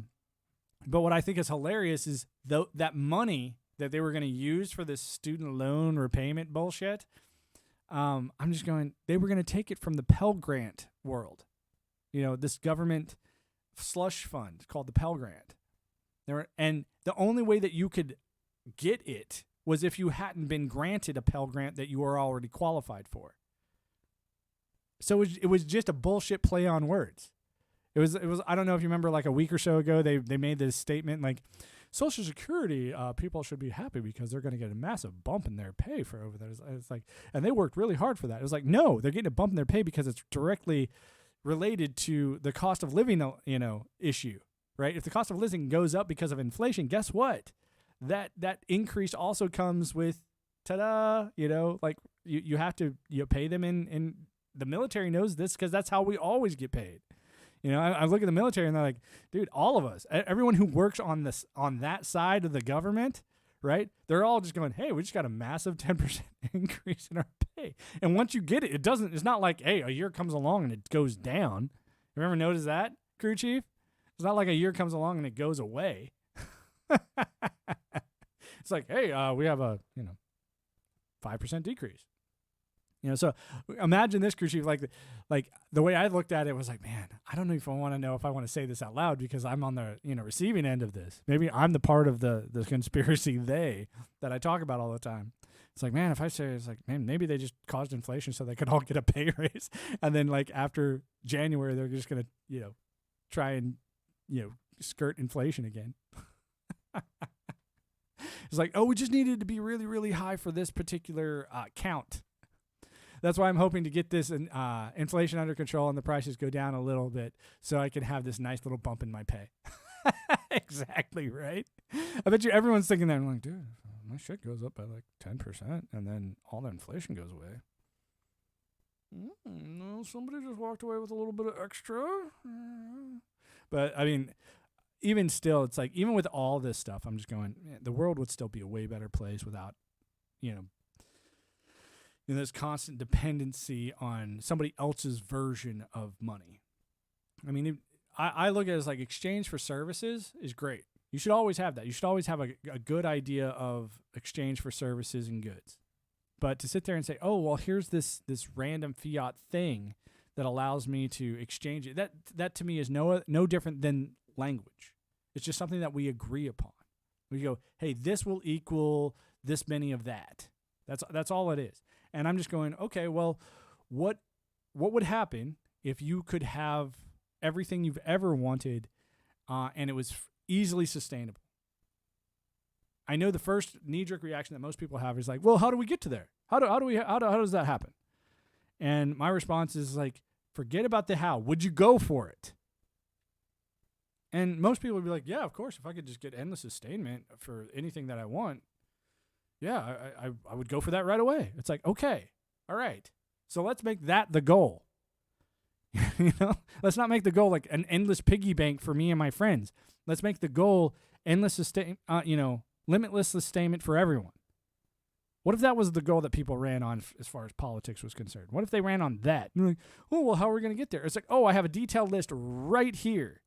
what I think is hilarious is that money that they were going to use for this student loan repayment bullshit. I'm just going, they were going to take it from the Pell Grant world. This government slush fund called the Pell Grant. And the only way that you could get it was if you hadn't been granted a Pell Grant that you were already qualified for. So it was just a bullshit play on words. It was. I don't know if you remember, like a week or so ago, they made this statement like, Social Security people should be happy because they're going to get a massive bump in their pay for over there. It's like, and they worked really hard for that. It was like, no, they're getting a bump in their pay because it's directly related to the cost of living, issue, right? If the cost of living goes up because of inflation, guess what? That increase also comes with, ta-da, like you have to pay them in the military knows this because that's how we always get paid. I look at the military and they're like, dude, all of us, everyone who works on that side of the government, right? They're all just going, hey, we just got a massive 10% increase in our pay. And once you get it, it's not like, hey, a year comes along and it goes down. You ever notice that, crew chief? It's not like a year comes along and it goes away. It's like, hey, we have a, 5% decrease. So imagine this, crew chief, like the way I looked at it was like, man, I don't know if I want to say this out loud because I'm on the, receiving end of this. Maybe I'm the part of the conspiracy that I talk about all the time. It's like, man, if I say it's like, man, maybe they just caused inflation so they could all get a pay raise. And then like after January, they're just going to, try and, skirt inflation again. It's like, oh, we just needed to be really, really high for this particular count. That's why I'm hoping to get this inflation under control and the prices go down a little bit so I can have this nice little bump in my pay. Exactly, right? I bet you everyone's thinking that. I'm like, dude, my shit goes up by like 10% and then all the inflation goes away. No, somebody just walked away with a little bit of extra. But, I mean, even still, it's like, even with all this stuff, I'm just going, man, the world would still be a way better place without, this constant dependency on somebody else's version of money. I mean, I look at it as like exchange for services is great. You should always have that. You should always have a good idea of exchange for services and goods. But to sit there and say, oh, well, here's this random fiat thing that allows me to exchange it, that to me is no different than language. It's just something that we agree upon. We go, hey, this will equal this many of that. That's all it is. And I'm just going, okay, well, what would happen if you could have everything you've ever wanted and it was easily sustainable? I know the first knee-jerk reaction that most people have is like, well, how do we get to there? How does that happen? And my response is like, forget about the how. Would you go for it? And most people would be like, yeah, of course. If I could just get endless sustainment for anything that I want, yeah, I would go for that right away. It's like, okay, all right. So let's make that the goal. Let's not make the goal like an endless piggy bank for me and my friends. Let's make the goal endless limitless sustainment for everyone. What if that was the goal that people ran on as far as politics was concerned? What if they ran on that? And like, oh, well, how are we going to get there? It's like, oh, I have a detailed list right here.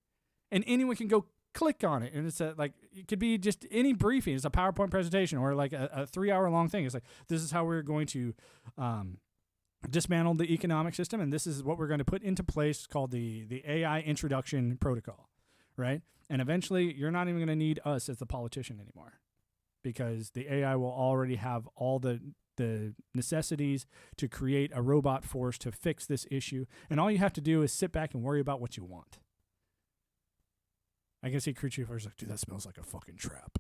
And anyone can go click on it. And it's it could be just any briefing. It's a PowerPoint presentation or like a 3-hour long thing. It's like, this is how we're going to dismantle the economic system. And this is what we're going to put into place called the AI introduction protocol, right? And eventually you're not even going to need us as the politician anymore because the AI will already have all the necessities to create a robot force to fix this issue. And all you have to do is sit back and worry about what you want. I can see crew chief like, dude, that smells like a fucking trap.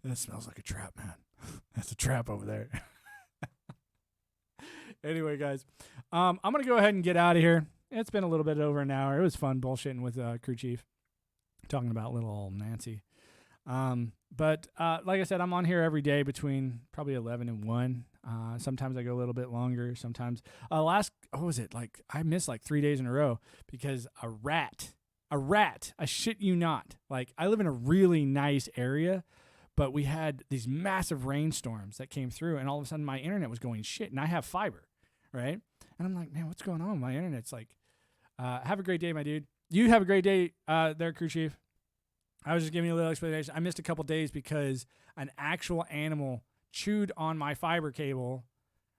That smells like a trap, man. That's a trap over there. Anyway, guys, I'm going to go ahead and get out of here. It's been a little bit over an hour. It was fun bullshitting with crew chief, talking about little old Nancy. But like I said, I'm on here every day between probably 11 and 1. Sometimes I go a little bit longer. Sometimes I missed like 3 days in a row because a rat, I shit you not. Like I live in a really nice area, but we had these massive rainstorms that came through and all of a sudden my internet was going shit and I have fiber, right? And I'm like, man, what's going on? My internet's like, have a great day, my dude. You have a great day there, crew chief. I was just giving you a little explanation. I missed a couple days because an actual animal chewed on my fiber cable,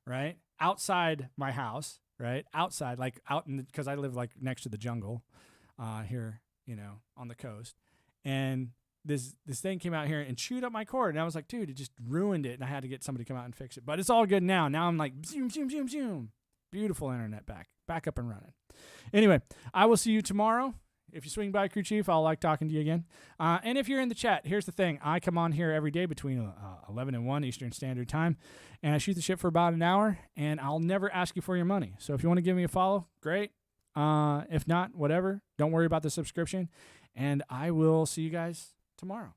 right? Outside my house, right? Outside, like out in because I live like next to the jungle here, on the coast. And this thing came out here and chewed up my cord. And I was like, dude, it just ruined it. And I had to get somebody to come out and fix it. But it's all good now. Now I'm like, zoom, zoom, zoom, zoom. Beautiful internet back up and running. Anyway, I will see you tomorrow. If you swing by, crew chief, I'll like talking to you again. And if you're in the chat, here's the thing. I come on here every day between 11 and 1 Eastern Standard Time, and I shoot the shit for about an hour, and I'll never ask you for your money. So if you want to give me a follow, great. If not, whatever. Don't worry about the subscription, and I will see you guys tomorrow.